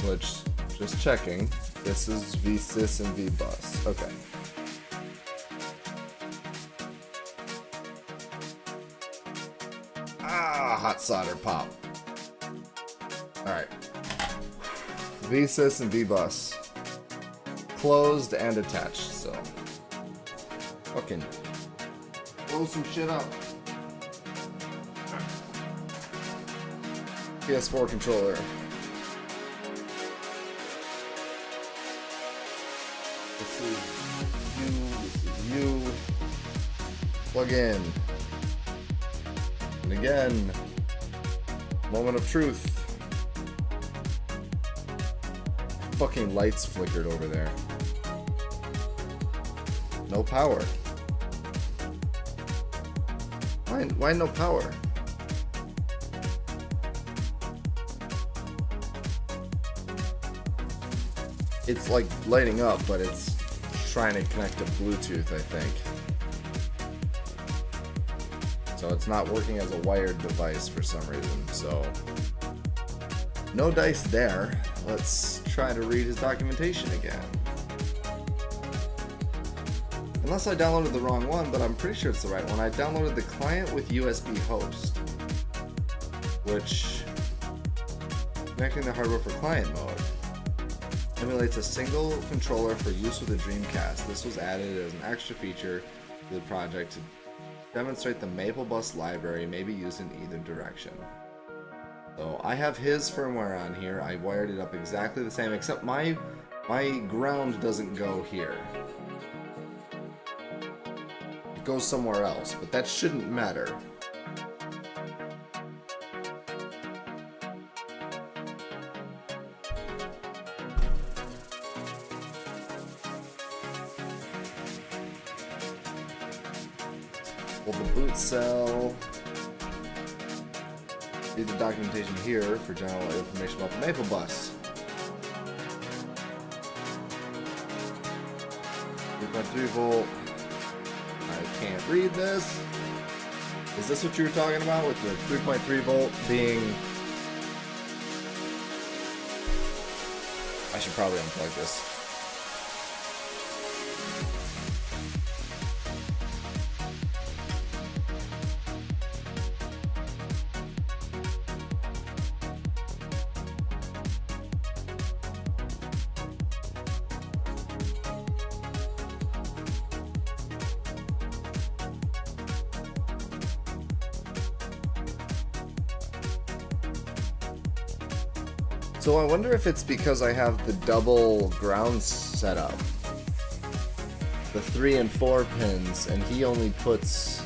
Which, just checking, this is VSys and VBus. Okay. Ah, hot solder pop. Alright. VSys and VBus. Closed and attached, so. Fucking blow some shit up. PS4 controller. This is you. Plug in. And again, moment of truth. Fucking lights flickered over there. No power. Why no power? It's like lighting up, but it's trying to connect to Bluetooth, I think. So it's not working as a wired device for some reason, so no dice there. Let's try to read his documentation again. Unless I downloaded the wrong one, but I'm pretty sure it's the right one. I downloaded the client with USB host, which, connecting the hardware for client mode, emulates a single controller for use with the Dreamcast. This was added as an extra feature to the project to demonstrate the MapleBus library may be used in either direction. So I have his firmware on here. I wired it up exactly the same, except my ground doesn't go here. It goes somewhere else, but that shouldn't matter. Well, the boot cell. Read the documentation here for general information about the MapleBus. 3.3 volt. I can't read this. Is this what you were talking about with the 3.3 volt being... I should probably unplug this. So I wonder if it's because I have the double ground set up. The 3 and 4 pins, and he only puts...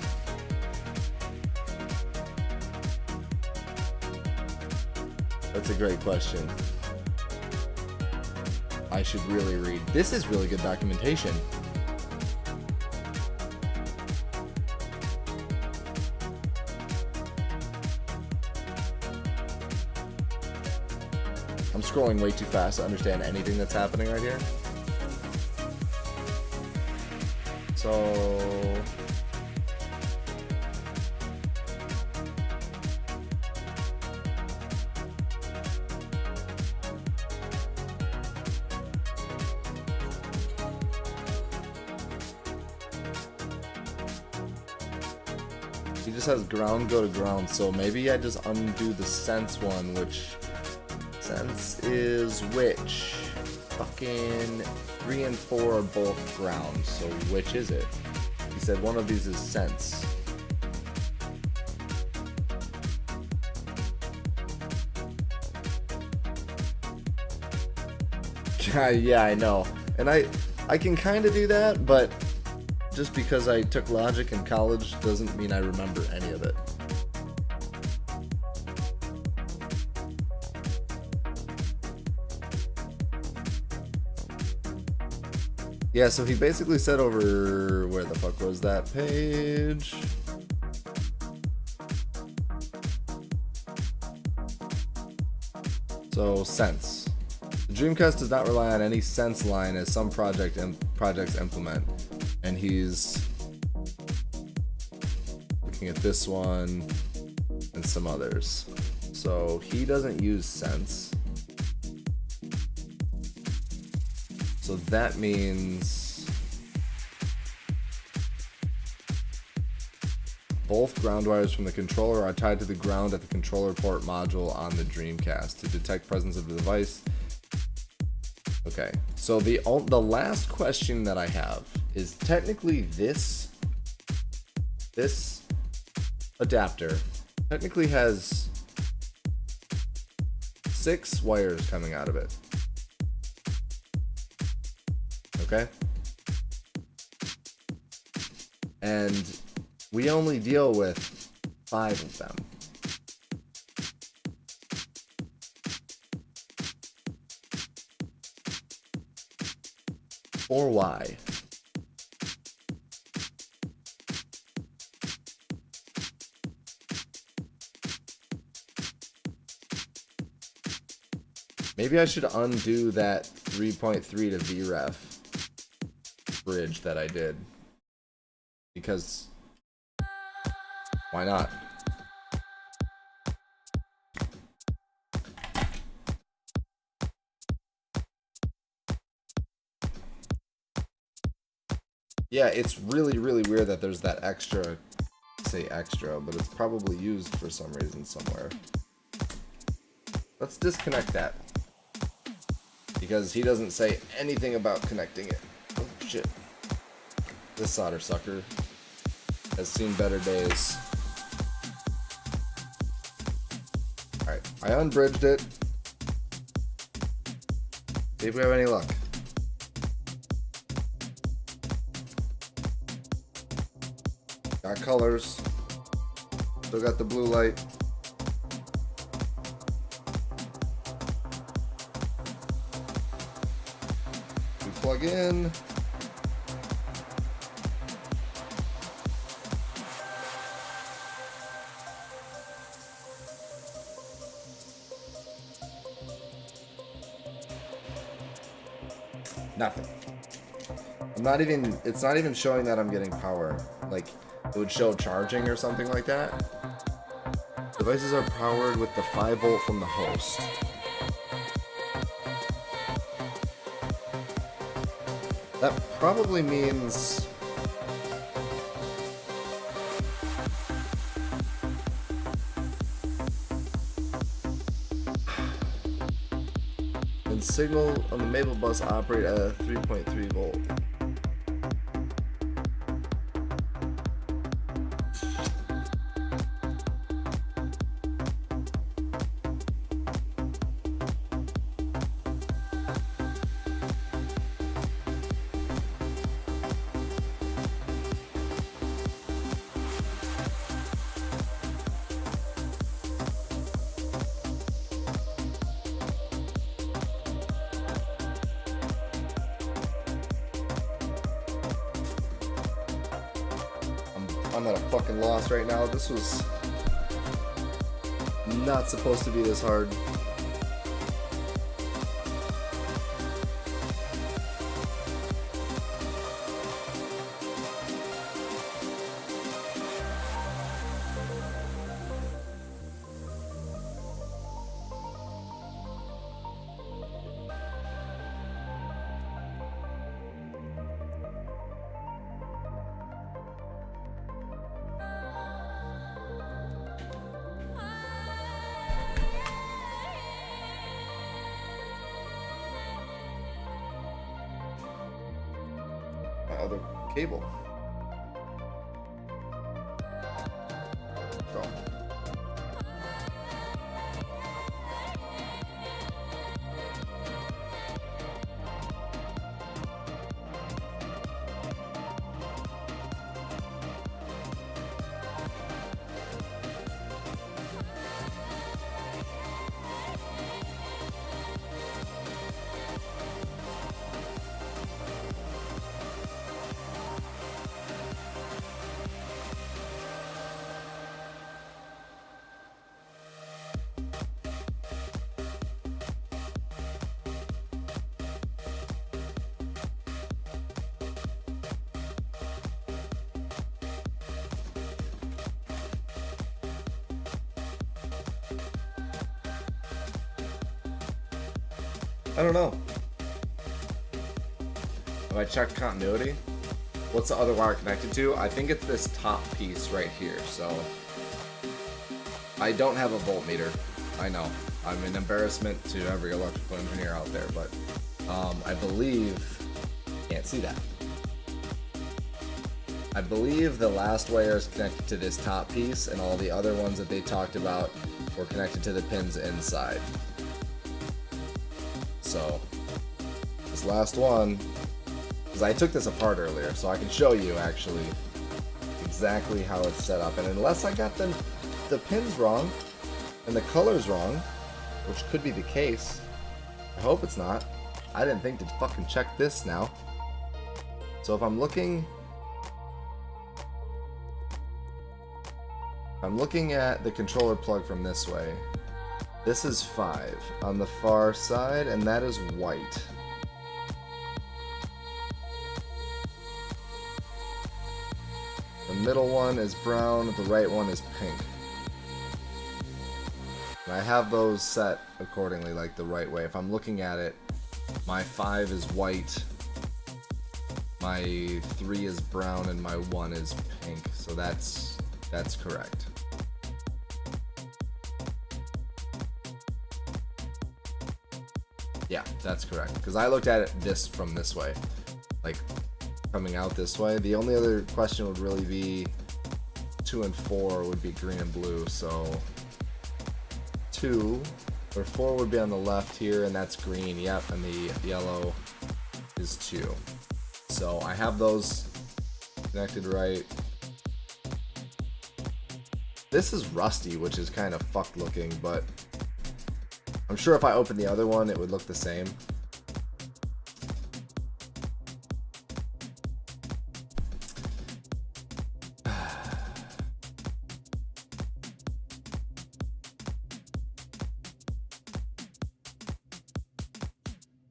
That's a great question. I should really read. This is really good documentation. I'm scrolling way too fast to understand anything that's happening right here. So... he just has ground go to ground, so maybe I just undo the sense one, which... Sense is which? Fucking 3 and 4 are both ground, so which is it? He said one of these is sense. Yeah, I know. And I can kind of do that, but just because I took logic in college doesn't mean I remember any of it. Yeah, so he basically said over, where the fuck was that page? So, sense. The Dreamcast does not rely on any sense line as some projects implement. And he's looking at this one and some others. So he doesn't use sense. So that means both ground wires from the controller are tied to the ground at the controller port module on the Dreamcast to detect presence of the device. Okay, so the last question that I have is technically this adapter technically has 6 wires coming out of it. Okay? And we only deal with 5 of them. Or why? Maybe I should undo that 3.3 to VREF bridge that I did. Because why not? Yeah, it's really, really weird that there's that extra, say extra, but it's probably used for some reason somewhere. Let's disconnect that. Because he doesn't say anything about connecting it. Oh shit. This solder sucker has seen better days. Alright, I unbridged it. See if we have any luck. Got colors. Still got the blue light. We plug in. Nothing. It's not even showing that I'm getting power. Like, it would show charging or something like that. Devices are powered with the 5 volt from the host. That probably means and signal on the Maple bus operate at a 3.3 volt. I'm at a fucking loss right now. This was not supposed to be this hard. My other cable. So. I don't know. Have I checked continuity? What's the other wire connected to? I think it's this top piece right here, so... I don't have a voltmeter. I know. I'm an embarrassment to every electrical engineer out there, but I believe... Can't see that. I believe the last wire is connected to this top piece, and all the other ones that they talked about were connected to the pins inside. So, this last one, because I took this apart earlier, so I can show you actually exactly how it's set up. And unless I got the pins wrong and the colors wrong, which could be the case, I hope it's not. I didn't think to fucking check this now. So if I'm looking at the controller plug from this way, this is 5 on the far side, and that is white. The middle one is brown, the right one is pink. And I have those set accordingly, like the right way. If I'm looking at it, my 5 is white, my 3 is brown, and my 1 is pink. So that's correct. Yeah, that's correct. Because I looked at it from this way, like coming out this way. The only other question would really be 2 and 4 would be green and blue. So 2 or 4 would be on the left here, and that's green. Yep, and the yellow is 2. So I have those connected right. This is rusty, which is kind of fucked looking, but I'm sure if I opened the other one, it would look the same.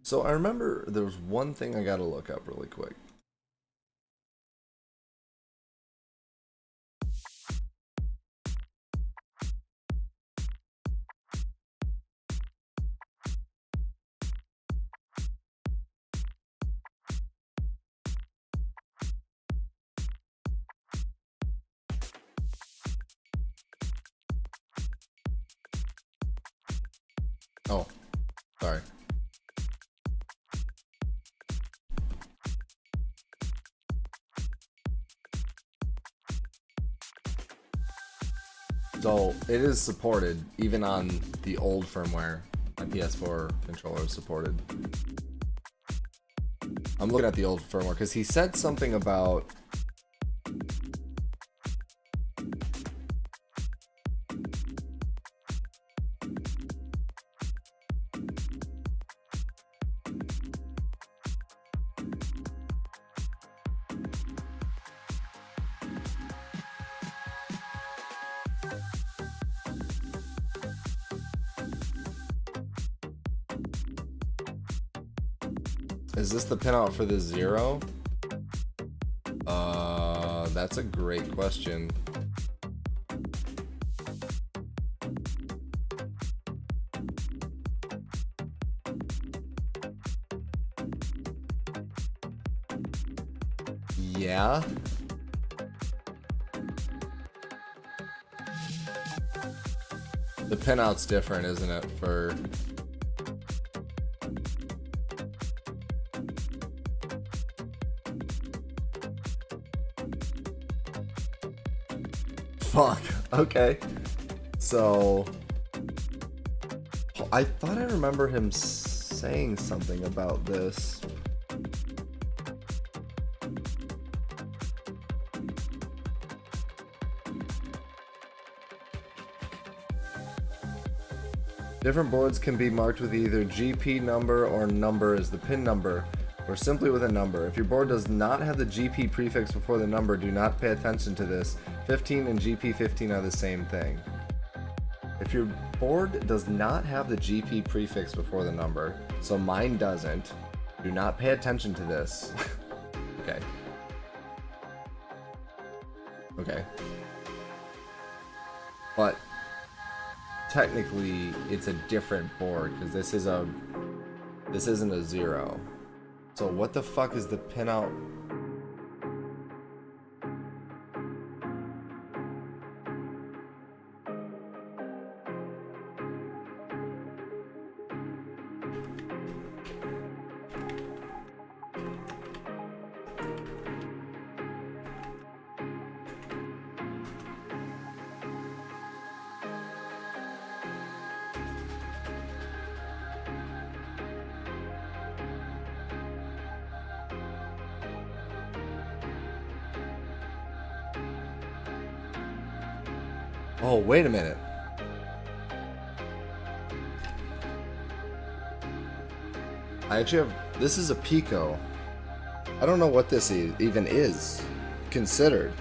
So I remember there was one thing I gotta look up really quick. Oh, sorry. So it is supported even on the old firmware. My PS4 controller is supported. I'm looking at the old firmware because he said something about Is this the pinout for the 0? That's a great question. Yeah. The pinout's different, isn't it, for... Fuck. Okay. So... I thought I remember him saying something about this. Different boards can be marked with either GP number or number as the pin number, or simply with a number. If your board does not have the GP prefix before the number, do not pay attention to this. 15 and GP15 are the same thing. If your board does not have the GP prefix before the number, so mine doesn't, do not pay attention to this. Okay. Okay. But technically, it's a different board, because this is a This isn't a 0. So what the fuck is the pinout? Oh, wait a minute. I actually have... This is a Pico. I don't know what this even is considered.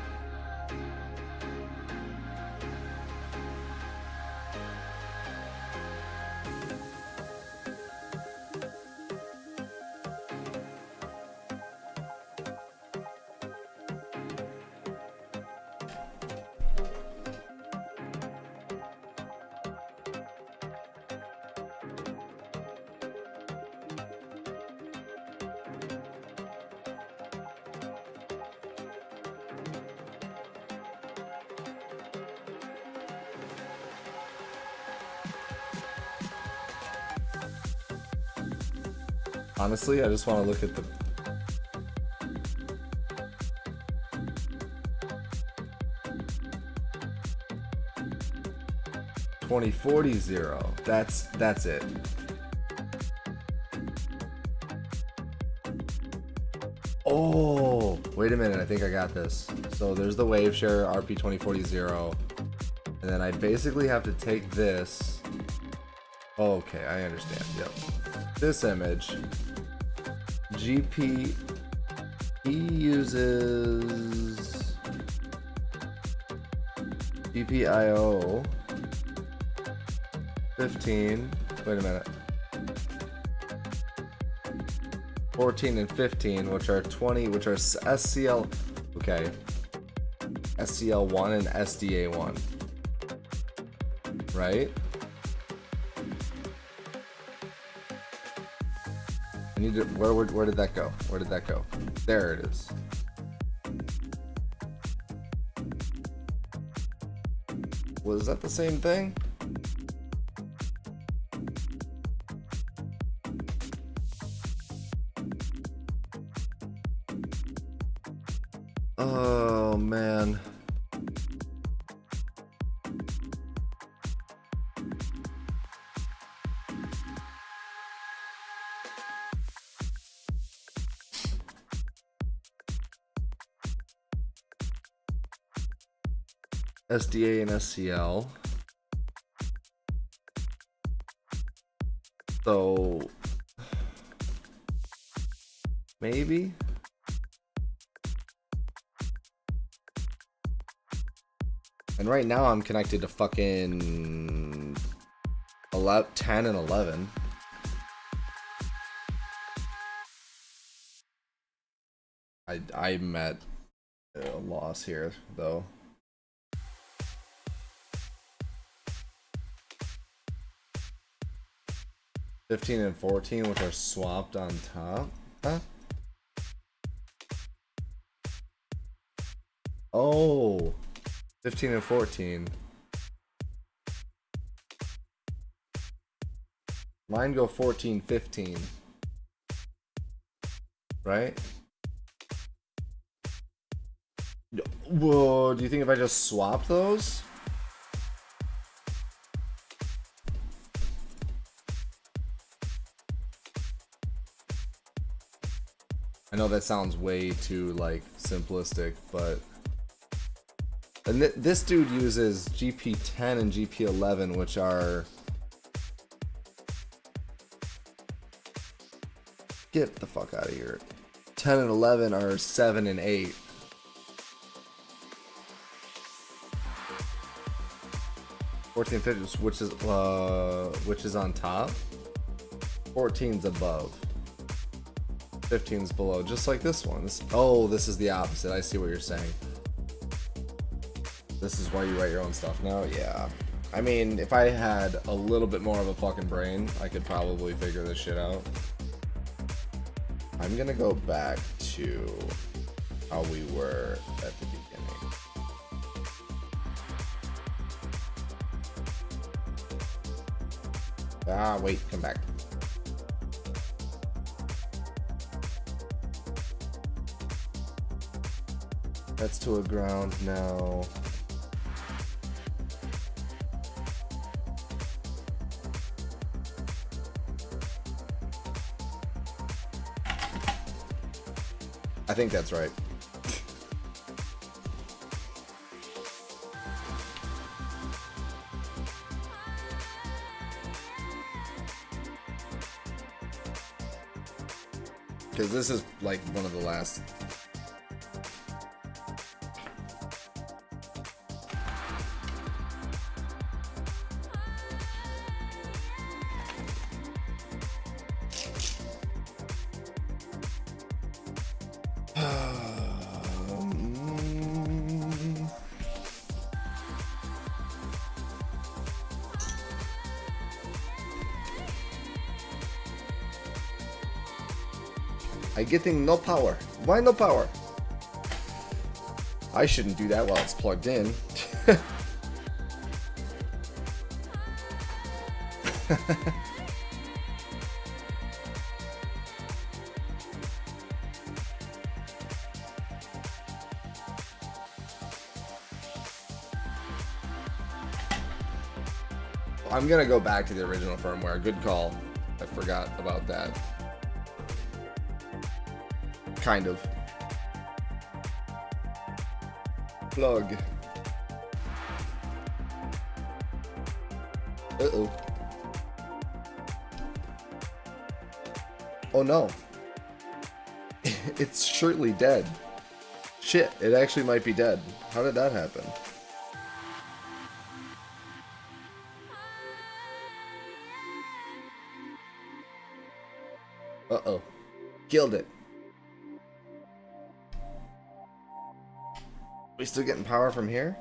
Honestly, I just want to look at the... $2040. That's it. Oh, wait a minute. I think I got this. So there's the Waveshare RP2040, and then I basically have to take this. Okay, I understand. Yep. This image. GP. He uses GPIO 15. Wait a minute. 14 and 15, which are 20, which are SCL. Okay. SCL1 and SDA1. Right? I need to. Where did that go? Where did that go? There it is. Was that the same thing? Oh man. SDA and SCL. So maybe. And right now I'm connected to fucking 10 and 11. I'm at a loss here though. 15 and 14, which are swapped on top. Huh? Oh, 15 and 14. Mine go 14, 15. Right? Whoa, do you think if I just swap those? I know that sounds way too like simplistic, but and this dude uses GP10 and GP11, which are, get the fuck out of here. 10 and 11 are 7 and 8. $14 50, which is on top. 14's above. 15's below, just like this one. Oh, this is the opposite. I see what you're saying. This is why you write your own stuff now? Yeah. I mean, if I had a little bit more of a fucking brain, I could probably figure this shit out. I'm gonna go back to how we were at the beginning. Ah, wait, come back. That's to a ground now. I think that's right. Because this is like one of the last. I getting no power. Why no power? I shouldn't do that while it's plugged in. I'm gonna go back to the original firmware. Good call. I forgot about that. Kind of. Plug. Uh-oh. Oh no. It's surely dead. Shit, it actually might be dead. How did that happen? Uh-oh. Killed it. We still getting power from here?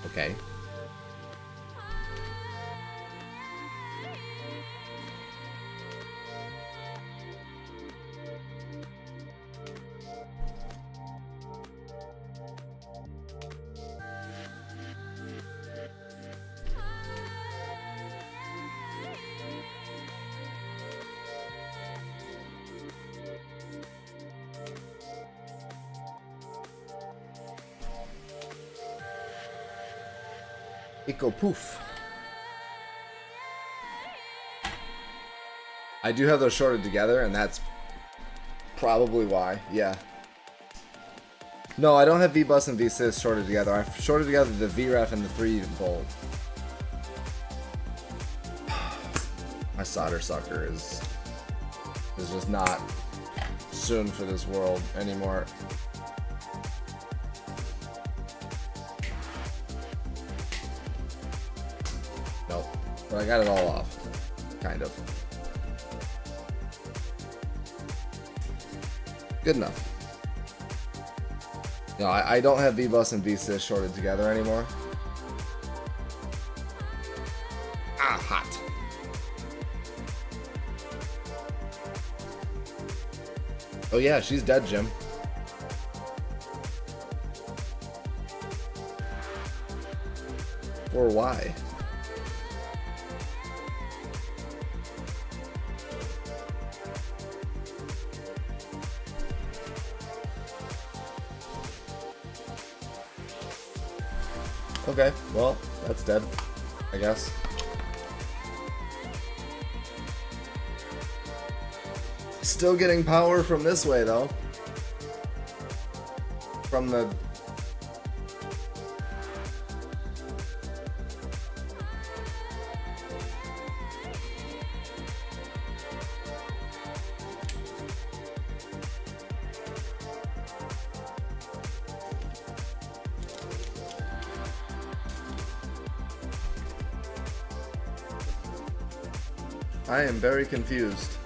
Okay. Eco poof. I do have those shorted together, and that's probably why. Yeah. No, I don't have V-Bus and V-Sys shorted together. I've shorted together the VREF and the 3-volt. My solder sucker is just not soon for this world anymore. Nope. But I got it all off. Kind of. Good enough. No, I don't have V-Bus and V-Sys shorted together anymore. Ah, hot. Oh yeah, she's dead, Jim. Or why? Okay, well, that's dead, I guess. Still getting power from this way, though. From the... I am very confused.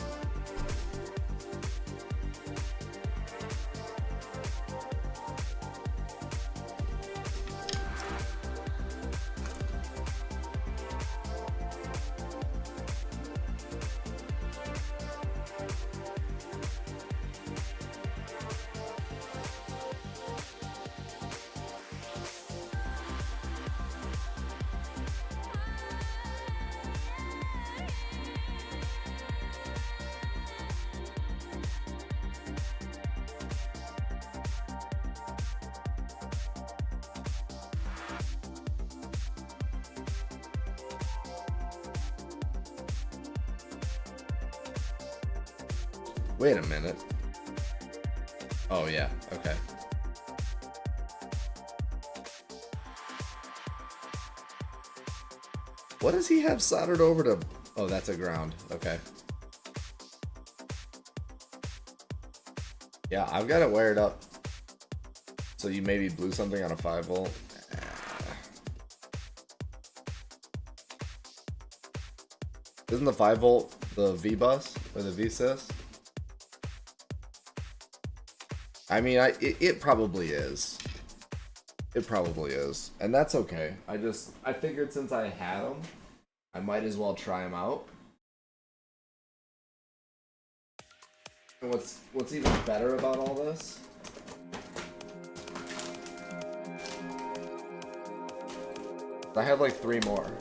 Wait a minute. Oh yeah, okay. What does he have soldered over to? Oh, that's a ground. Okay. Yeah, I've got it wired up. So you maybe blew something on a 5 volt. Isn't the 5 volt the V bus or the V sys? I mean, it probably is. It probably is, and that's okay. I figured since I had them, I might as well try them out. And what's even better about all this? I have like 3 more.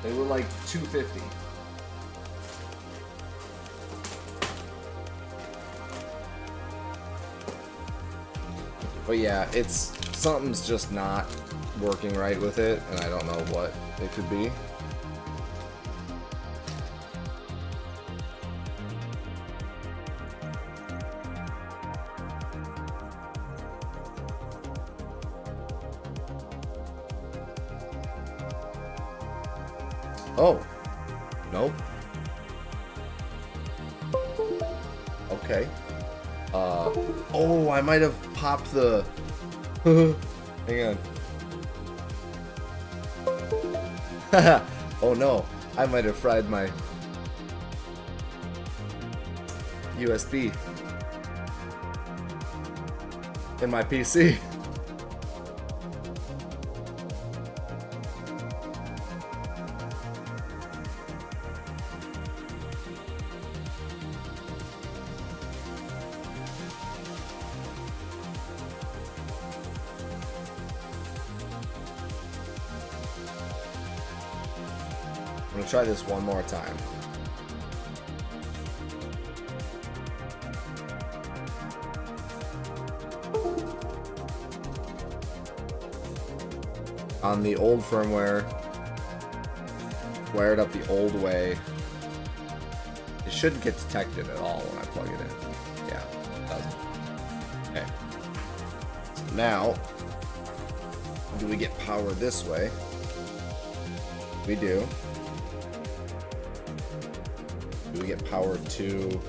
They were like $250. But yeah, something's just not working right with it, and I don't know what it could be. Oh, nope. Okay. Oh, I might have popped the. Hang on. Oh no, I might have fried my USB in my PC. I'm gonna try this one more time. On the old firmware, wired up the old way. It shouldn't get detected at all when I plug it in. Yeah, it doesn't. Okay. So now, do we get power this way? We do. Do we get power to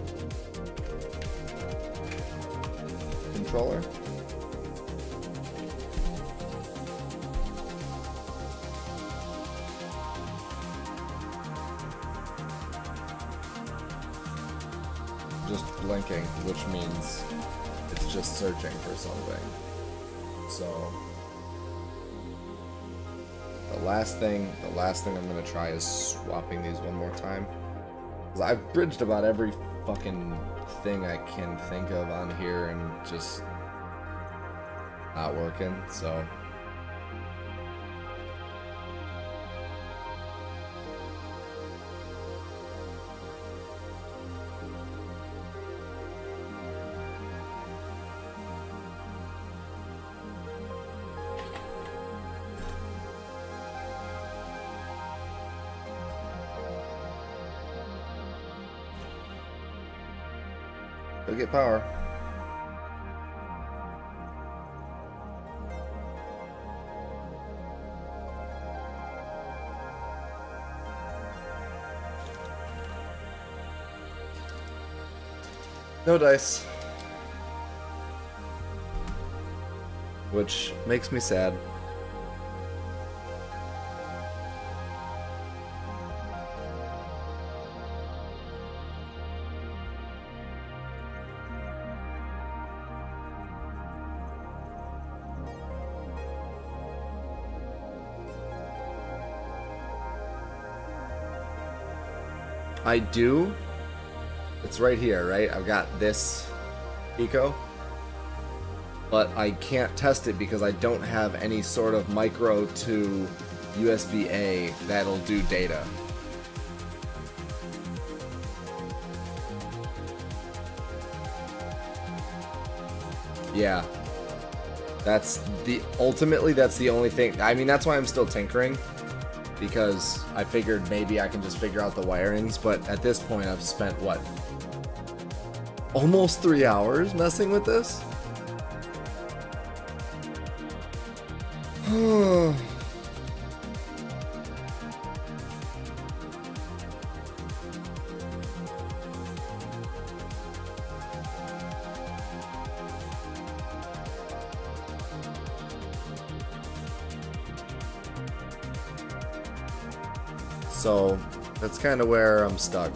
controller? Just blinking, which means it's just searching for something. So the last thing I'm gonna try is swapping these one more time. I've bridged about every fucking thing I can think of on here and just not working, so. Go get power. No dice. Which makes me sad. I do. It's right here, right? I've got this eco, but I can't test it because I don't have any sort of micro to USB-A that'll do data. Yeah, ultimately that's the only thing. I mean, that's why I'm still tinkering, because I figured maybe I can just figure out the wirings, but at this point I've spent what? Almost 3 hours messing with this? So that's kind of where I'm stuck.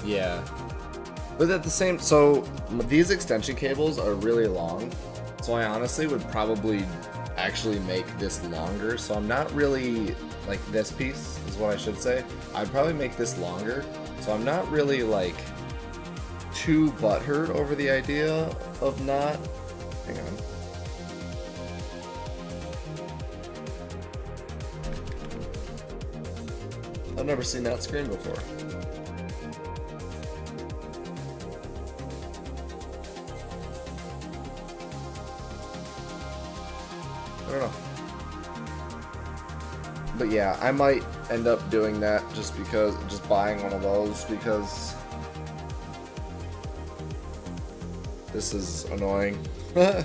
Yeah. But at the same, so these extension cables are really long, so I honestly would probably actually make this longer. So I'm not really, like, this piece is what I should say. I'd probably make this longer, so I'm not really like too butthurt over the idea of not. Hang on. I've never seen that screen before. I don't know. But yeah, I might end up doing that just buying one of those because this is annoying. But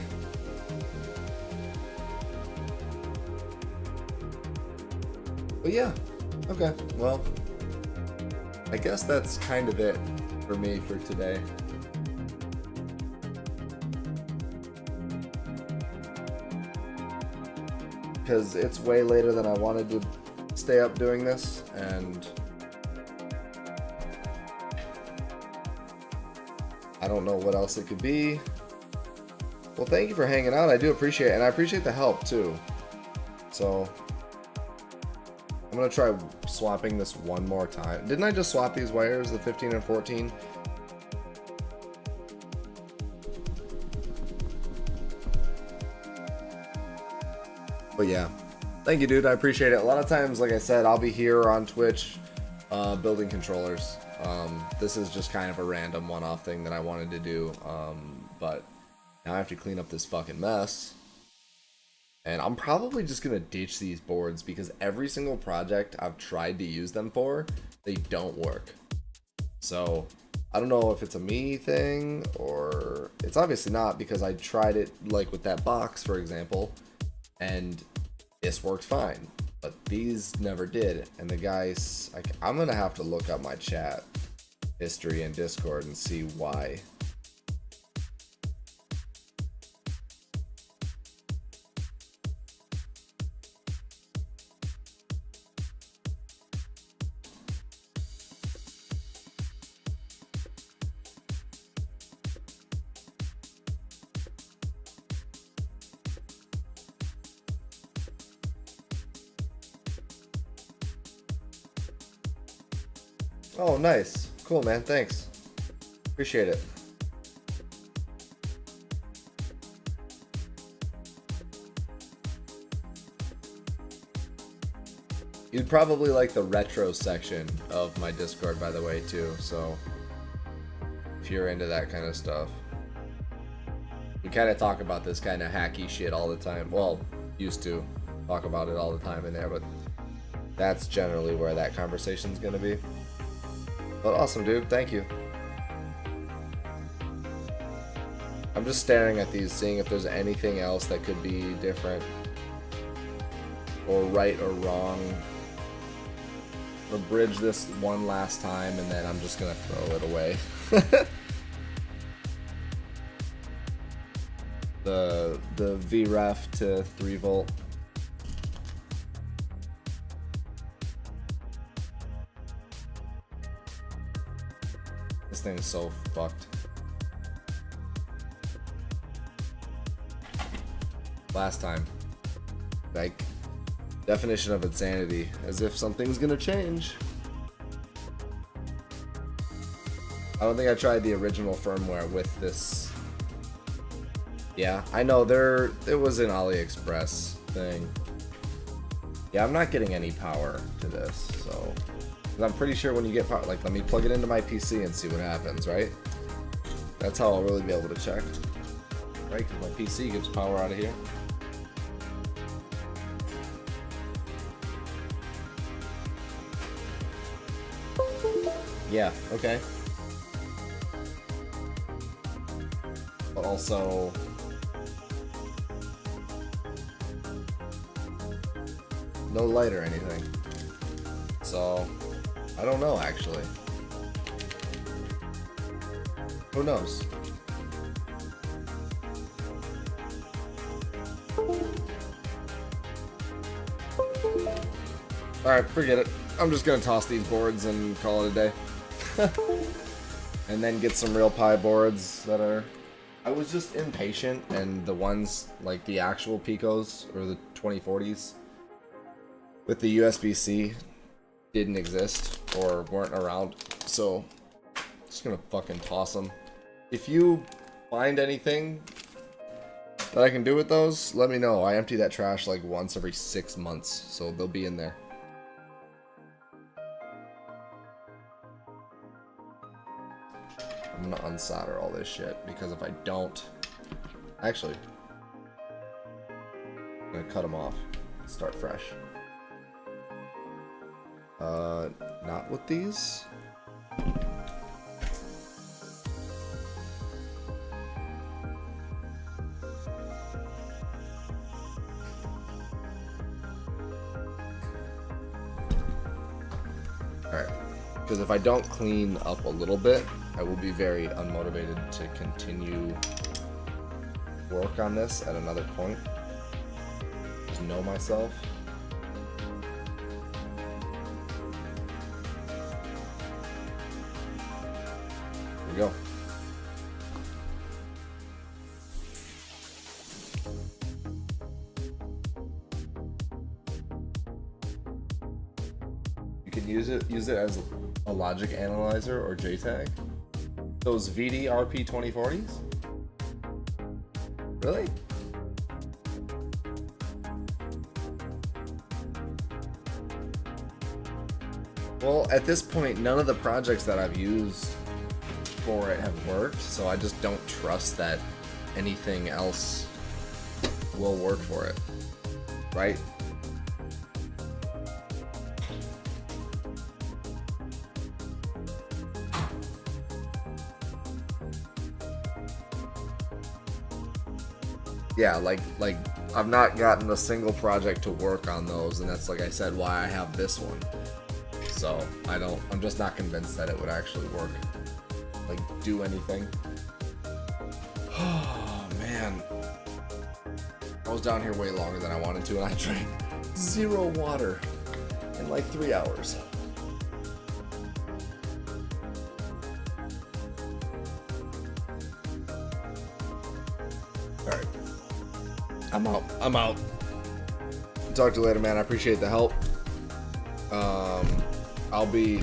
yeah, okay, well, I guess that's kind of it for me for today. Because it's way later than I wanted to stay up doing this, and I don't know what else it could be. Well, thank you for hanging out. I do appreciate it, and I appreciate the help too. So I'm gonna try swapping this one more time. Didn't I just swap these wires, the 15 and 14? But yeah, thank you, dude. I appreciate it. A lot of times, like I said, I'll be here on Twitch building controllers. This is just kind of a random one-off thing that I wanted to do. But now I have to clean up this fucking mess. And I'm probably just going to ditch these boards because every single project I've tried to use them for, they don't work. So I don't know if it's a me thing or it's obviously not, because I tried it like with that box, for example, and this worked fine, but these never did. And the guys, I'm gonna have to look up my chat history in Discord and see why. Oh, nice. Cool, man. Thanks. Appreciate it. You'd probably like the retro section of my Discord, by the way, too. So if you're into that kind of stuff. We kind of talk about this kind of hacky shit all the time. Well, used to talk about it all the time in there, but that's generally where that conversation's gonna be. But awesome, dude. Thank you. I'm just staring at these, seeing if there's anything else that could be different or right or wrong. I'll bridge this one last time and then I'm just gonna throw it away. the VREF to 3 volt. This thing is so fucked. Last time, like, Definition of insanity, as if something's gonna change. I don't think I tried the original firmware with this. Yeah, I know it was an AliExpress thing. Yeah, I'm not getting any power to this, so 'cause I'm pretty sure when you get power, like, let me plug it into my PC and see what happens, right? That's how I'll really be able to check, right? Because my PC gives power out of here. Yeah, okay. But also, no light or anything. So, I don't know actually. Who knows? Alright, forget it. I'm just gonna toss these boards and call it a day. And then get some real Pi boards that are... I was just impatient, and the ones, like the actual Picos, or the 2040s, with the USB-C, didn't exist, or weren't around, so... just gonna fucking toss them. If you find anything that I can do with those, let me know. I empty that trash like once every 6 months, so they'll be in there. I'm gonna unsolder all this shit, because if I don't... Actually, I'm gonna cut them off. Start fresh. Not with these. Alright, because if I don't clean up a little bit, I will be very unmotivated to continue work on this at another point. Just know myself. Here we go. You can use it as a logic analyzer or JTAG. Those VD-RP 2040s? Really? Well, at this point, none of the projects that I've used for it have worked, so I just don't trust that anything else will work for it, right? Yeah, like I've not gotten a single project to work on those, and that's, like I said, why I have this one. So I'm just not convinced that it would actually work, like do anything. Oh man, I was down here way longer than I wanted to, and I drank 0 water in like 3 hours. Alright, I'm out. Talk to you later, man. I appreciate the help. I'll be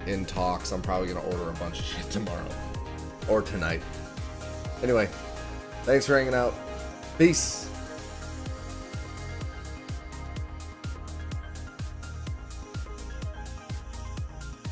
in talks. I'm probably gonna order a bunch of shit tomorrow or tonight. Anyway, thanks for hanging out. Peace.